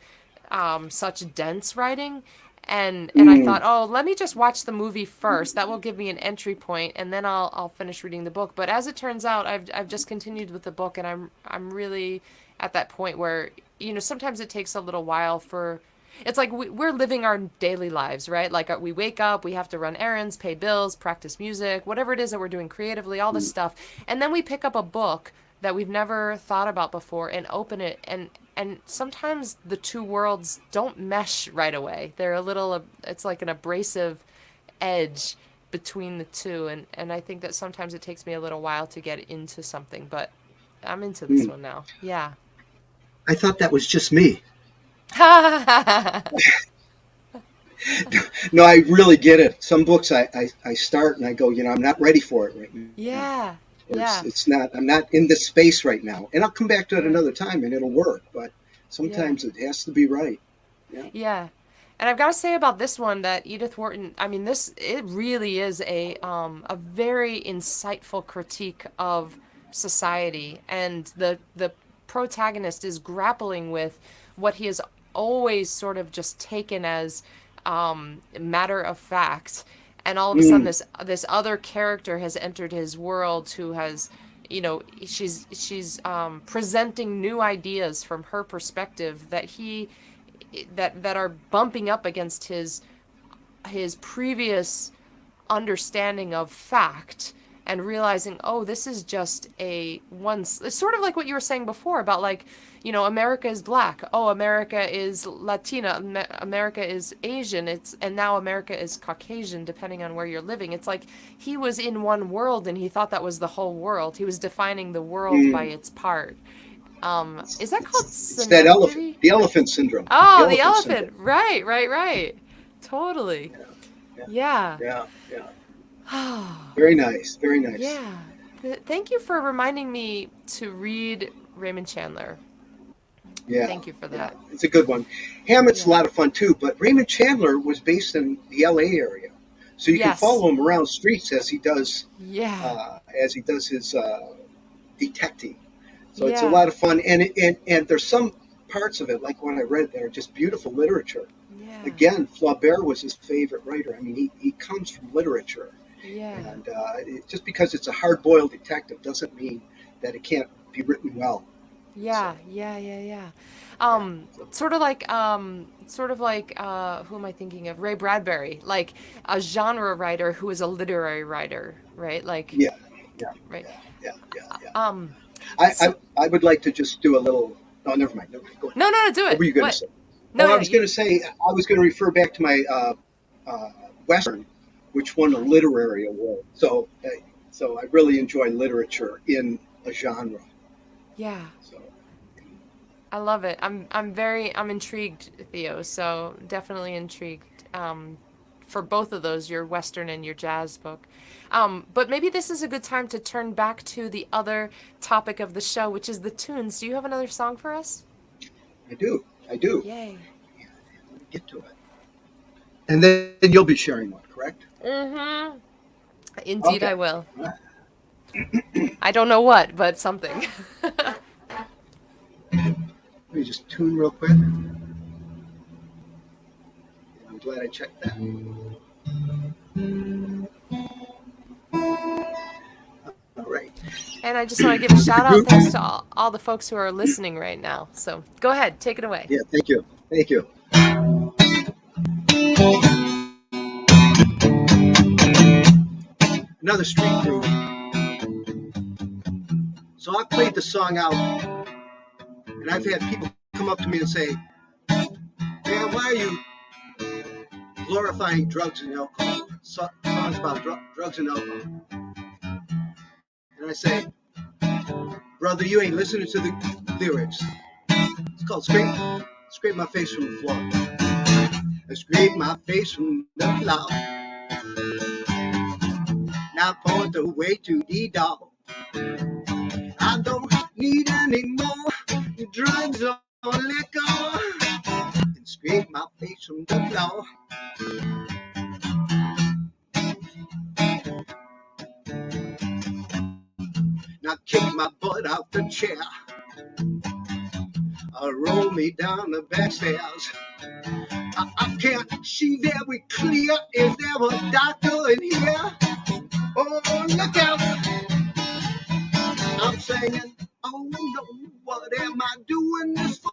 such dense writing. And I Mm. thought, oh, let me just watch the movie first. That will give me an entry point, and then I'll finish reading the book. But as it turns out, I've just continued with the book, and I'm really at that point where, sometimes it takes a little while for. It's like we're living our daily lives, right? Like we wake up, we have to run errands, pay bills, practice music, whatever it is that we're doing creatively, all this Mm. stuff. And then we pick up a book that we've never thought about before and open it, and sometimes the two worlds don't mesh right away. They're a little, it's like an abrasive edge between the two, and I think that sometimes it takes me a little while to get into something, but I'm into this Mm. one now. Yeah. I thought that was just me. No, I really get it. Some books I start and I go, I'm not ready for it right now. Yeah. Or Yeah. it's not, I'm not in this space right now. And I'll come back to it Yeah. another time and it'll work. But Yeah. sometimes it has to be right. Yeah. Yeah. And I've got to say about this one that Edith Wharton, I mean, it really is a very insightful critique of society, and the protagonist is grappling with what he has always sort of just taken as matter of fact, and all of a sudden Mm, this other character has entered his world who has, she's presenting new ideas from her perspective that are bumping up against his previous understanding of fact, and realizing, oh, this is just a once. It's sort of like what you were saying before about, like, America is black, oh, America is Latina, America is Asian, and now America is Caucasian, depending on where you're living. It's like he was in one world and he thought that was the whole world. He was defining the world by mm. its part. Is that called It's that elephant, synecdoche? the elephant syndrome. The Oh, the elephant syndrome. elephant. Right, right, right. Totally. Yeah, yeah, Yeah. yeah, yeah. Very nice, very nice. Yeah. Thank you for reminding me to read Raymond Chandler. Yeah, Thank you for yeah. that. It's a good one. Hammett's a Yeah. lot of fun too, but Raymond Chandler was based in the L.A. area, so you can Yes. follow him around streets Yeah. as he does his detecting. So it's a Yeah. lot of fun, and there's some parts of it, like when I read, that are just beautiful literature. Yeah. Again, Flaubert was his favorite writer. I mean, he comes from literature, Yeah. and just because it's a hard-boiled detective doesn't mean that it can't be written well. So Yeah. Yeah. Yeah. Yeah. yeah, so, Who am I thinking of? Ray Bradbury, like a genre writer who is a literary writer, right? Like, yeah, yeah, right. yeah, yeah, yeah, yeah. Um, I, I so, I would like to just do a little. Oh, never mind. Never mind. Go ahead. no, no, no, do What it. were you going to What? say? No, Oh, I no, was going you. to say I was going to refer back to my Western, which won a literary award. So I really enjoy literature in a genre. Yeah. So I love it. I'm intrigued, Theo. So definitely intrigued. For both of those, your Western and your jazz book. But maybe this is a good time to turn back to the other topic of the show, which is the tunes. Do you have another song for us? I do. I do. Yay. Yeah, let me get to it. And then you'll be sharing one, correct? Mm-hmm. Indeed, Okay. I will. All right. I don't know what, but something. Let me just tune real quick. I'm glad I checked that. All right. And I just want to give a shout out. Group. Thanks to all the folks who are listening right now. So go ahead, take it away. Yeah. Thank you. Thank you. Another street group. So I played the song out, and I've had people come up to me and say, "Man, why are you glorifying drugs and alcohol? Songs about drugs and alcohol." And I say, "Brother, you ain't listening to the lyrics. It's called Scrape My Face from the Floor. I scrape my face from the floor. Now point the way to the door. I don't need any more drugs or liquor. And scrape my face from the floor. Now kick my butt out the chair. Roll me down the back stairs. I can't see very clear. Is there a doctor in here? Oh, look out. I'm saying, oh no, what am I doing this for?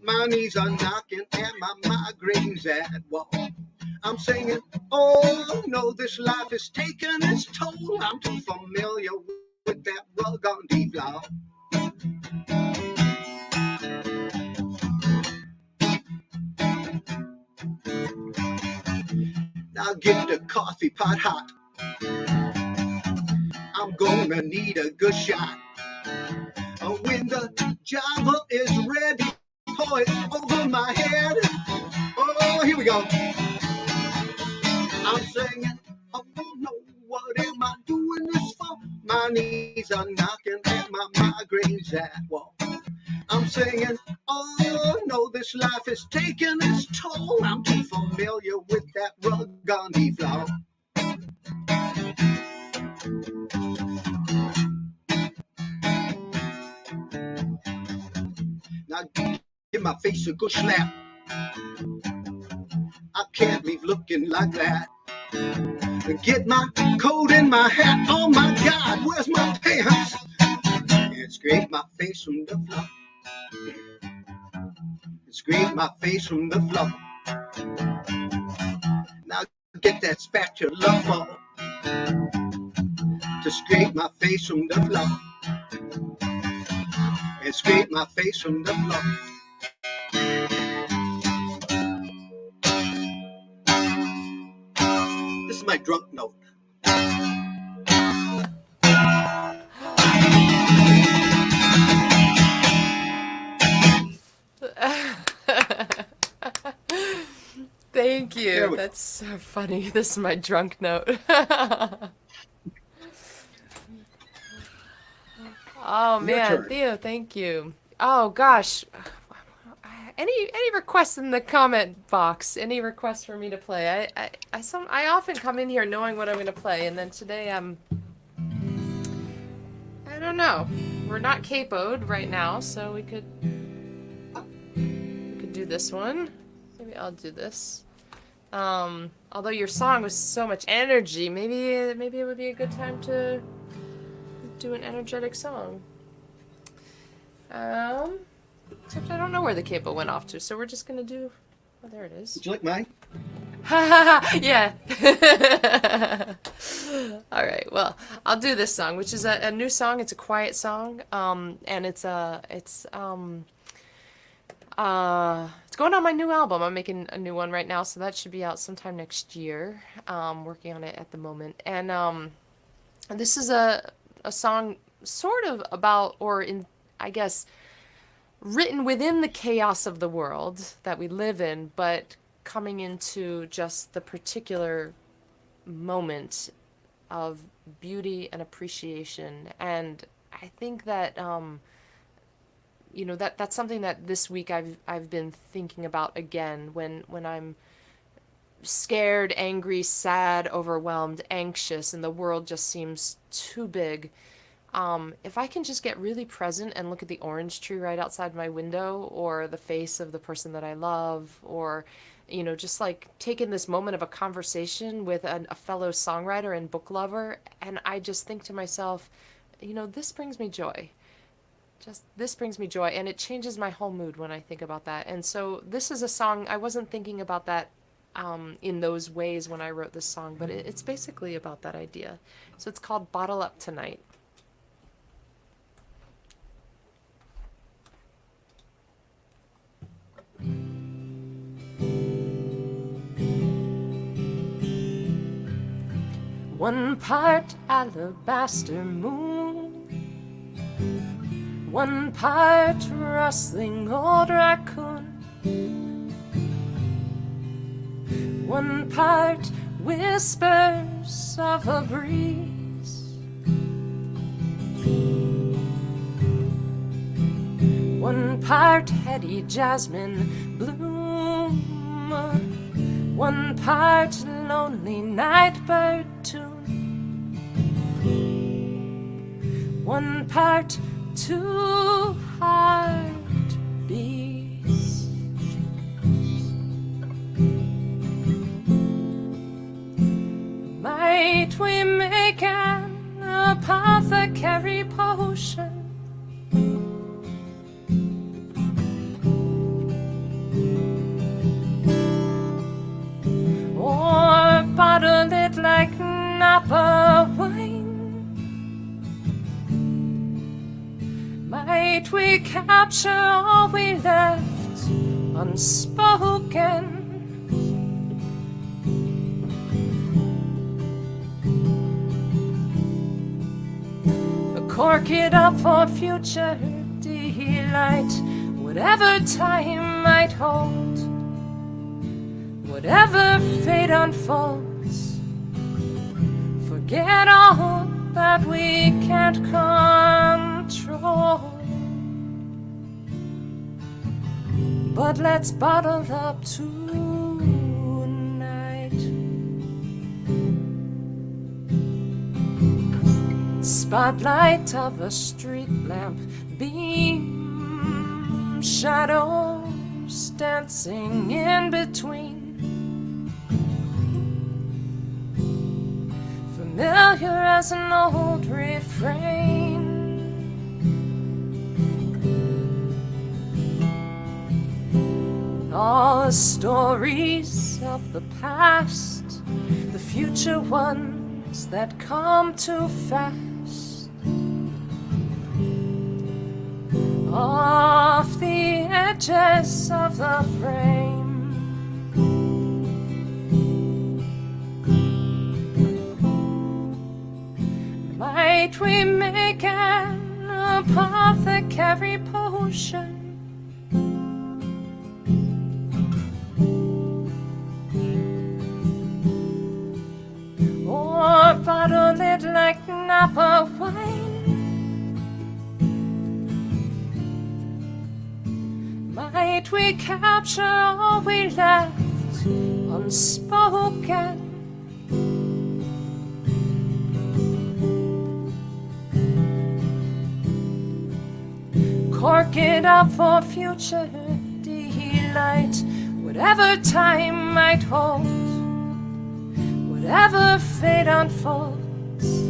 My knees are knocking and my migraines at wall. I'm saying, oh no, this life is taking its toll. I'm too familiar with that rug on the floor. Now get the coffee pot hot. I'm gonna need a good shot. When the Java is ready, pour it over my head. Oh, here we go. I'm singing, oh no, what am I doing this for? My knees are knocking and my migraines at wall. I'm singing, oh no, this life is taking its toll. I'm too familiar with that rugani flow. Now give my face a good slap. I can't leave looking like that. Get my coat and my hat. Oh my God, where's my pants? And scrape my face from the floor. Scrape my face from the floor. Now get that spatula for to scrape my face from the floor. And scrape my face from the floor. This is my drunk note. Thank There you. we go. That's so funny. This is my drunk note. Oh Your man, turn. Theo, thank you. Oh gosh. Any requests in the comment box? Any requests for me to play? I often come in here knowing what I'm gonna play, and then today I don't know. We're not capoed right now, so we could do this one. Maybe I'll do this. Although your song was so much energy, maybe it would be a good time to do an energetic song. Except I don't know where the capo went off to, so we're just gonna do. Oh, there it is. Would you like mine? Yeah. All right. Well, I'll do this song, which is a new song. It's a quiet song, and it's going on my new album. I'm making a new one right now, so that should be out sometime next year. Working on it at the moment, and this is a song sort of about, or in, I guess, written within the chaos of the world that we live in, but coming into just the particular moment of beauty and appreciation. And I think that that's something that this week I've been thinking about again when I'm scared, angry, sad, overwhelmed, anxious, and the world just seems too big. If I can just get really present and look at the orange tree right outside my window, or the face of the person that I love, or, just like taking this moment of a conversation with a fellow songwriter and book lover, and I just think to myself, this brings me joy. Just this brings me joy, and it changes my whole mood when I think about that. And so this is a song, I wasn't thinking about that in those ways when I wrote this song, but it's basically about that idea. So it's called Bottle Up Tonight. One part alabaster moon, one part rustling old raccoon, one part whispers of a breeze, one part heady jasmine bloom, one part lonely nightbird tune, one part two heartbeats. Might we make an apothecary potion, or bottle it like Napa wine? Might we capture all we left unspoken? Cork it up for future delight, whatever time might hold, whatever fate unfolds. Forget all that we can't control. but let's bottle up tonight. Spotlight of a street lamp beam, shadows dancing in between. Familiar as an old refrain. All the stories of the past, the future ones that come too fast. Off the edges of the frame. Might we make an apothecary potion? Or bottle it like Napa wine? Might we capture all we left unspoken? Cork it up for future delight. Whatever time might hold, whatever fate unfolds,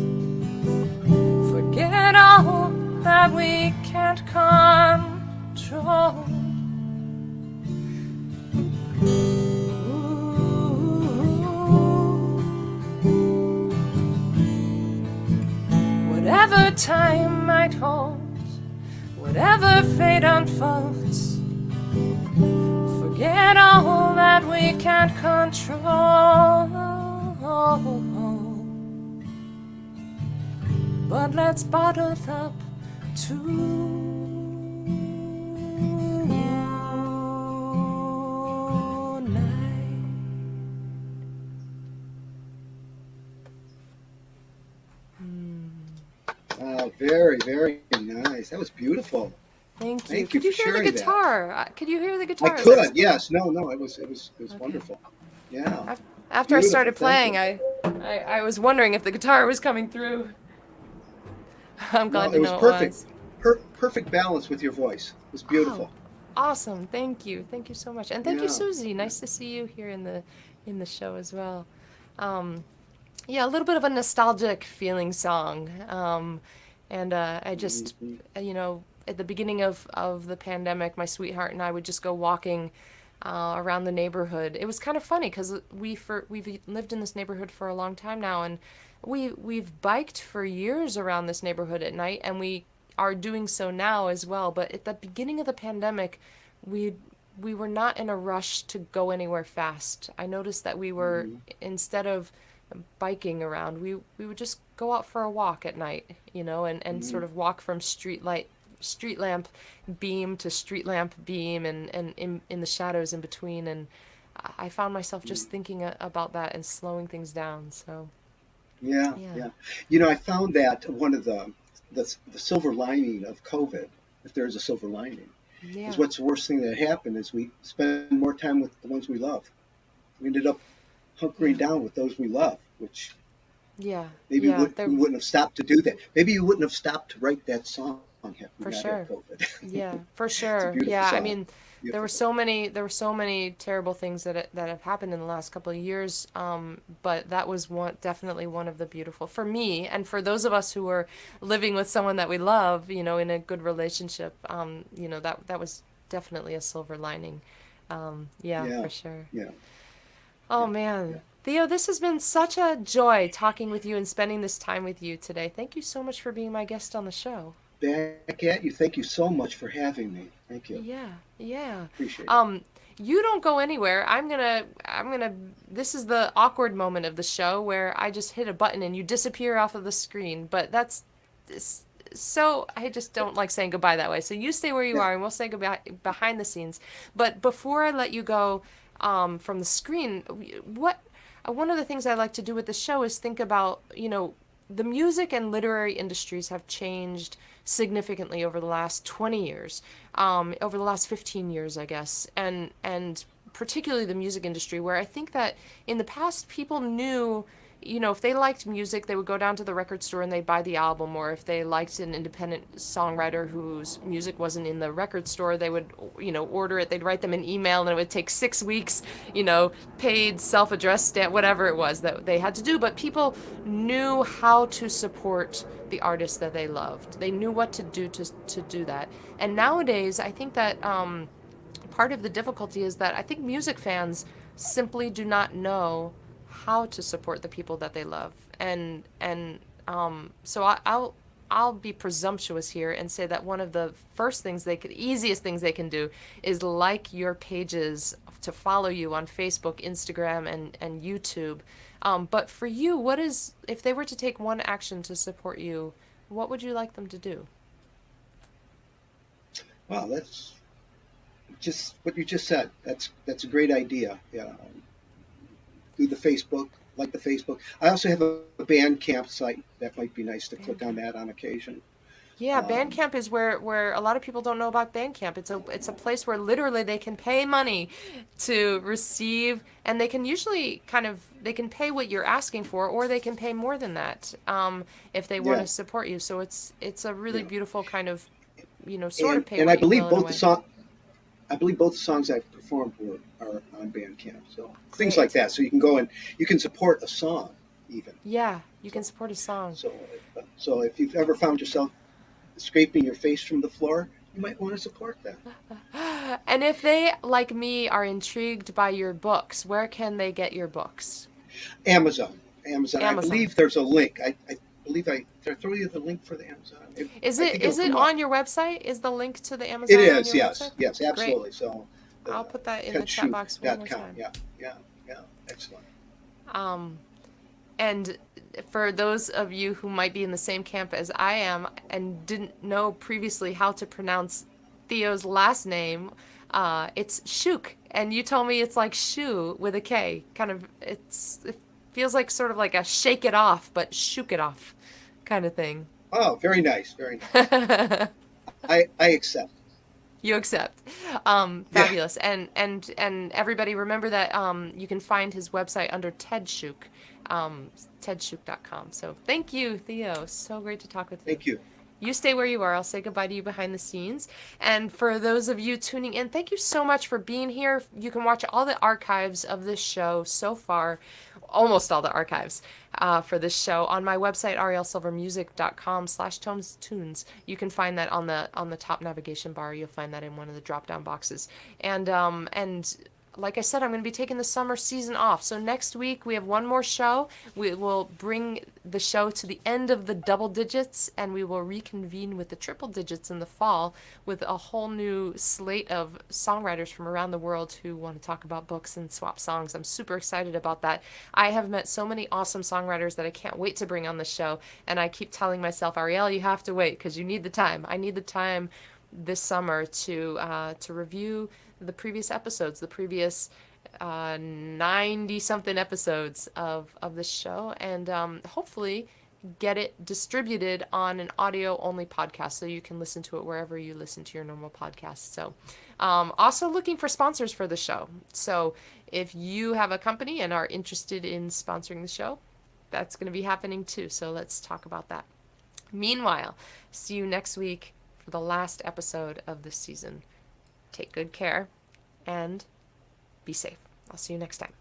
forget all that we can't control. Whatever time might hold, whatever fate unfolds, forget all that we can't control. But let's bottle up tonight. Very, very nice. That was beautiful. Thank you. Thank Could you you for hear the sharing that. guitar? Could you hear the guitar? I as was could, yes. No, it was Okay. wonderful. Yeah. After I started Beautiful, thank playing, I was wondering if the guitar was coming through. I'm No, glad it to was know it perfect. was. Perfect balance with your voice. It was Oh, beautiful. awesome. Thank you. Thank you so much. And thank you, Yeah. Susie. Nice to see you here in the show as well. Um, yeah, a little bit of a nostalgic feeling song. And I just, Mhm. at the beginning of the pandemic, my sweetheart and I would just go walking around the neighborhood. It was kind of funny because we've lived in this neighborhood for a long time now, and we've biked for years around this neighborhood at night, and we are doing so now as well. But at the beginning of the pandemic, we we were not in a rush to go anywhere fast. I noticed that we were, Mhm. instead of biking around, we would just go out for a walk at night, and sort Mhm. of walk from street lamp beam to street lamp beam, and in the shadows in between. And I found myself just thinking about that and slowing things down. So, Yeah, yeah. yeah. I found that one of the silver lining of COVID, if there is a silver lining, is Yeah. what's the worst thing that happened is we spend more time with the ones we love. We ended up Yeah. hunkering down with those we love, which Yeah. maybe Yeah. we wouldn't have stopped to do that. Maybe you wouldn't have stopped to write that song had we For not had sure. COVID. Yeah, for It's a sure. beautiful Yeah, I song. mean, Beautiful song. there were so many terrible things that have happened in the last couple of years. But that was definitely one of the beautiful for me, and for those of us who are living with someone that we love, in a good relationship. That was definitely a silver lining. Yeah, Yeah, for sure. yeah, Oh yeah, yeah. man. Theo, this has been such a joy talking with you and spending this time with you today. Thank you so much for being my guest on the show. Back at you. Thank you so much for having me. Thank you. Yeah, yeah. Appreciate it. Um, you don't go anywhere. This is the awkward moment of the show where I just hit a button and you disappear off of the screen. But s- so I just don't like saying goodbye that way. So you stay where you Yeah. are and we'll say goodbye behind the scenes. But before I let you go, from the screen, one of the things I like to do with the show is think about, the music and literary industries have changed significantly over the last 20 years, over the last 15 years, I guess, and particularly the music industry, where I think that in the past people knew, if they liked music, they would go down to the record store and they'd buy the album, or if they liked an independent songwriter whose music wasn't in the record store, they would, order it. They'd write them an email and it would take 6 weeks, paid self-addressed stamp, whatever it was that they had to do. But people knew how to support the artists that they loved. They knew what to do to do that. And nowadays, I think that part of the difficulty is that I think music fans simply do not know how to support the people that they love, so I'll be presumptuous here and say that one of the easiest things they can do is like your pages, to follow you on Facebook, Instagram, and YouTube. But for you, if they were to take one action to support you, what would you like them to do? Wow, that's just what you just said. That's a great idea. Yeah. Do the Facebook, like the Facebook. I also have a Bandcamp site that might be nice to click on that on occasion. Yeah, Um, Bandcamp is where a lot of people don't know about Bandcamp. It's a place where literally they can pay money to receive, and they can usually they can pay what you're asking for, or they can pay more than that, if they want yeah, to support you. So it's a really yeah, beautiful kind of, sort of and pay and I what you believe will in a both way. I believe both the songs I've performed are on Bandcamp. So things like Great. that. So you can go and you can support a song even. Yeah, you can So support a song. so so if you've ever found yourself scraping your face from the floor, you might want to support that. And if they, like me, are intrigued by your books, where can they get your books? Amazon, Amazon. I Amazon. believe there's a link. I believe did I throw you the link for the Amazon? Is I it think it'll is it come up. on your website? Is the link to the It Amazon on is, your yes, website? yes, Great. absolutely. So, I'll put that in the chat box one more TedShook.com. time. Yeah, yeah, yeah. Excellent. Um, and for those of you who might be in the same camp as I am and didn't know previously how to pronounce Theo's last name, it's Czuk, and you told me it's like shoe with a K. It feels like sort of like a shake it off, but shook it off kind of thing. Oh, very nice, very nice. I accept. You accept. Yeah. Fabulous. And everybody remember that you can find his website under Ted Czuk, tedczuk.com. So thank you, Theo. So great to talk with you. Thank you. You stay where you are. I'll say goodbye to you behind the scenes. And for those of you tuning in, thank you so much for being here. You can watch all the archives of this show so far, almost all the archives for this show on my website, ariellesilvermusic.com/tomestunes. You can find that on the top navigation bar. You'll find that in one of the drop down boxes. And like I said, I'm going to be taking the summer season off. So next week we have one more show. We will bring the show to the end of the double digits, and we will reconvene with the triple digits in the fall with a whole new slate of songwriters from around the world who want to talk about books and swap songs. I'm super excited about that. I have met so many awesome songwriters that I can't wait to bring on the show, and I keep telling myself, Arielle, you have to wait because you need the time. I need the time this summer to review the previous episodes, the previous 90 something episodes of this show, and hopefully get it distributed on an audio only podcast so you can listen to it wherever you listen to your normal podcasts. So also looking for sponsors for the show. So if you have a company and are interested in sponsoring the show, that's going to be happening too. So let's talk about that. Meanwhile, see you next week for the last episode of this season. Take good care and be safe. I'll see you next time.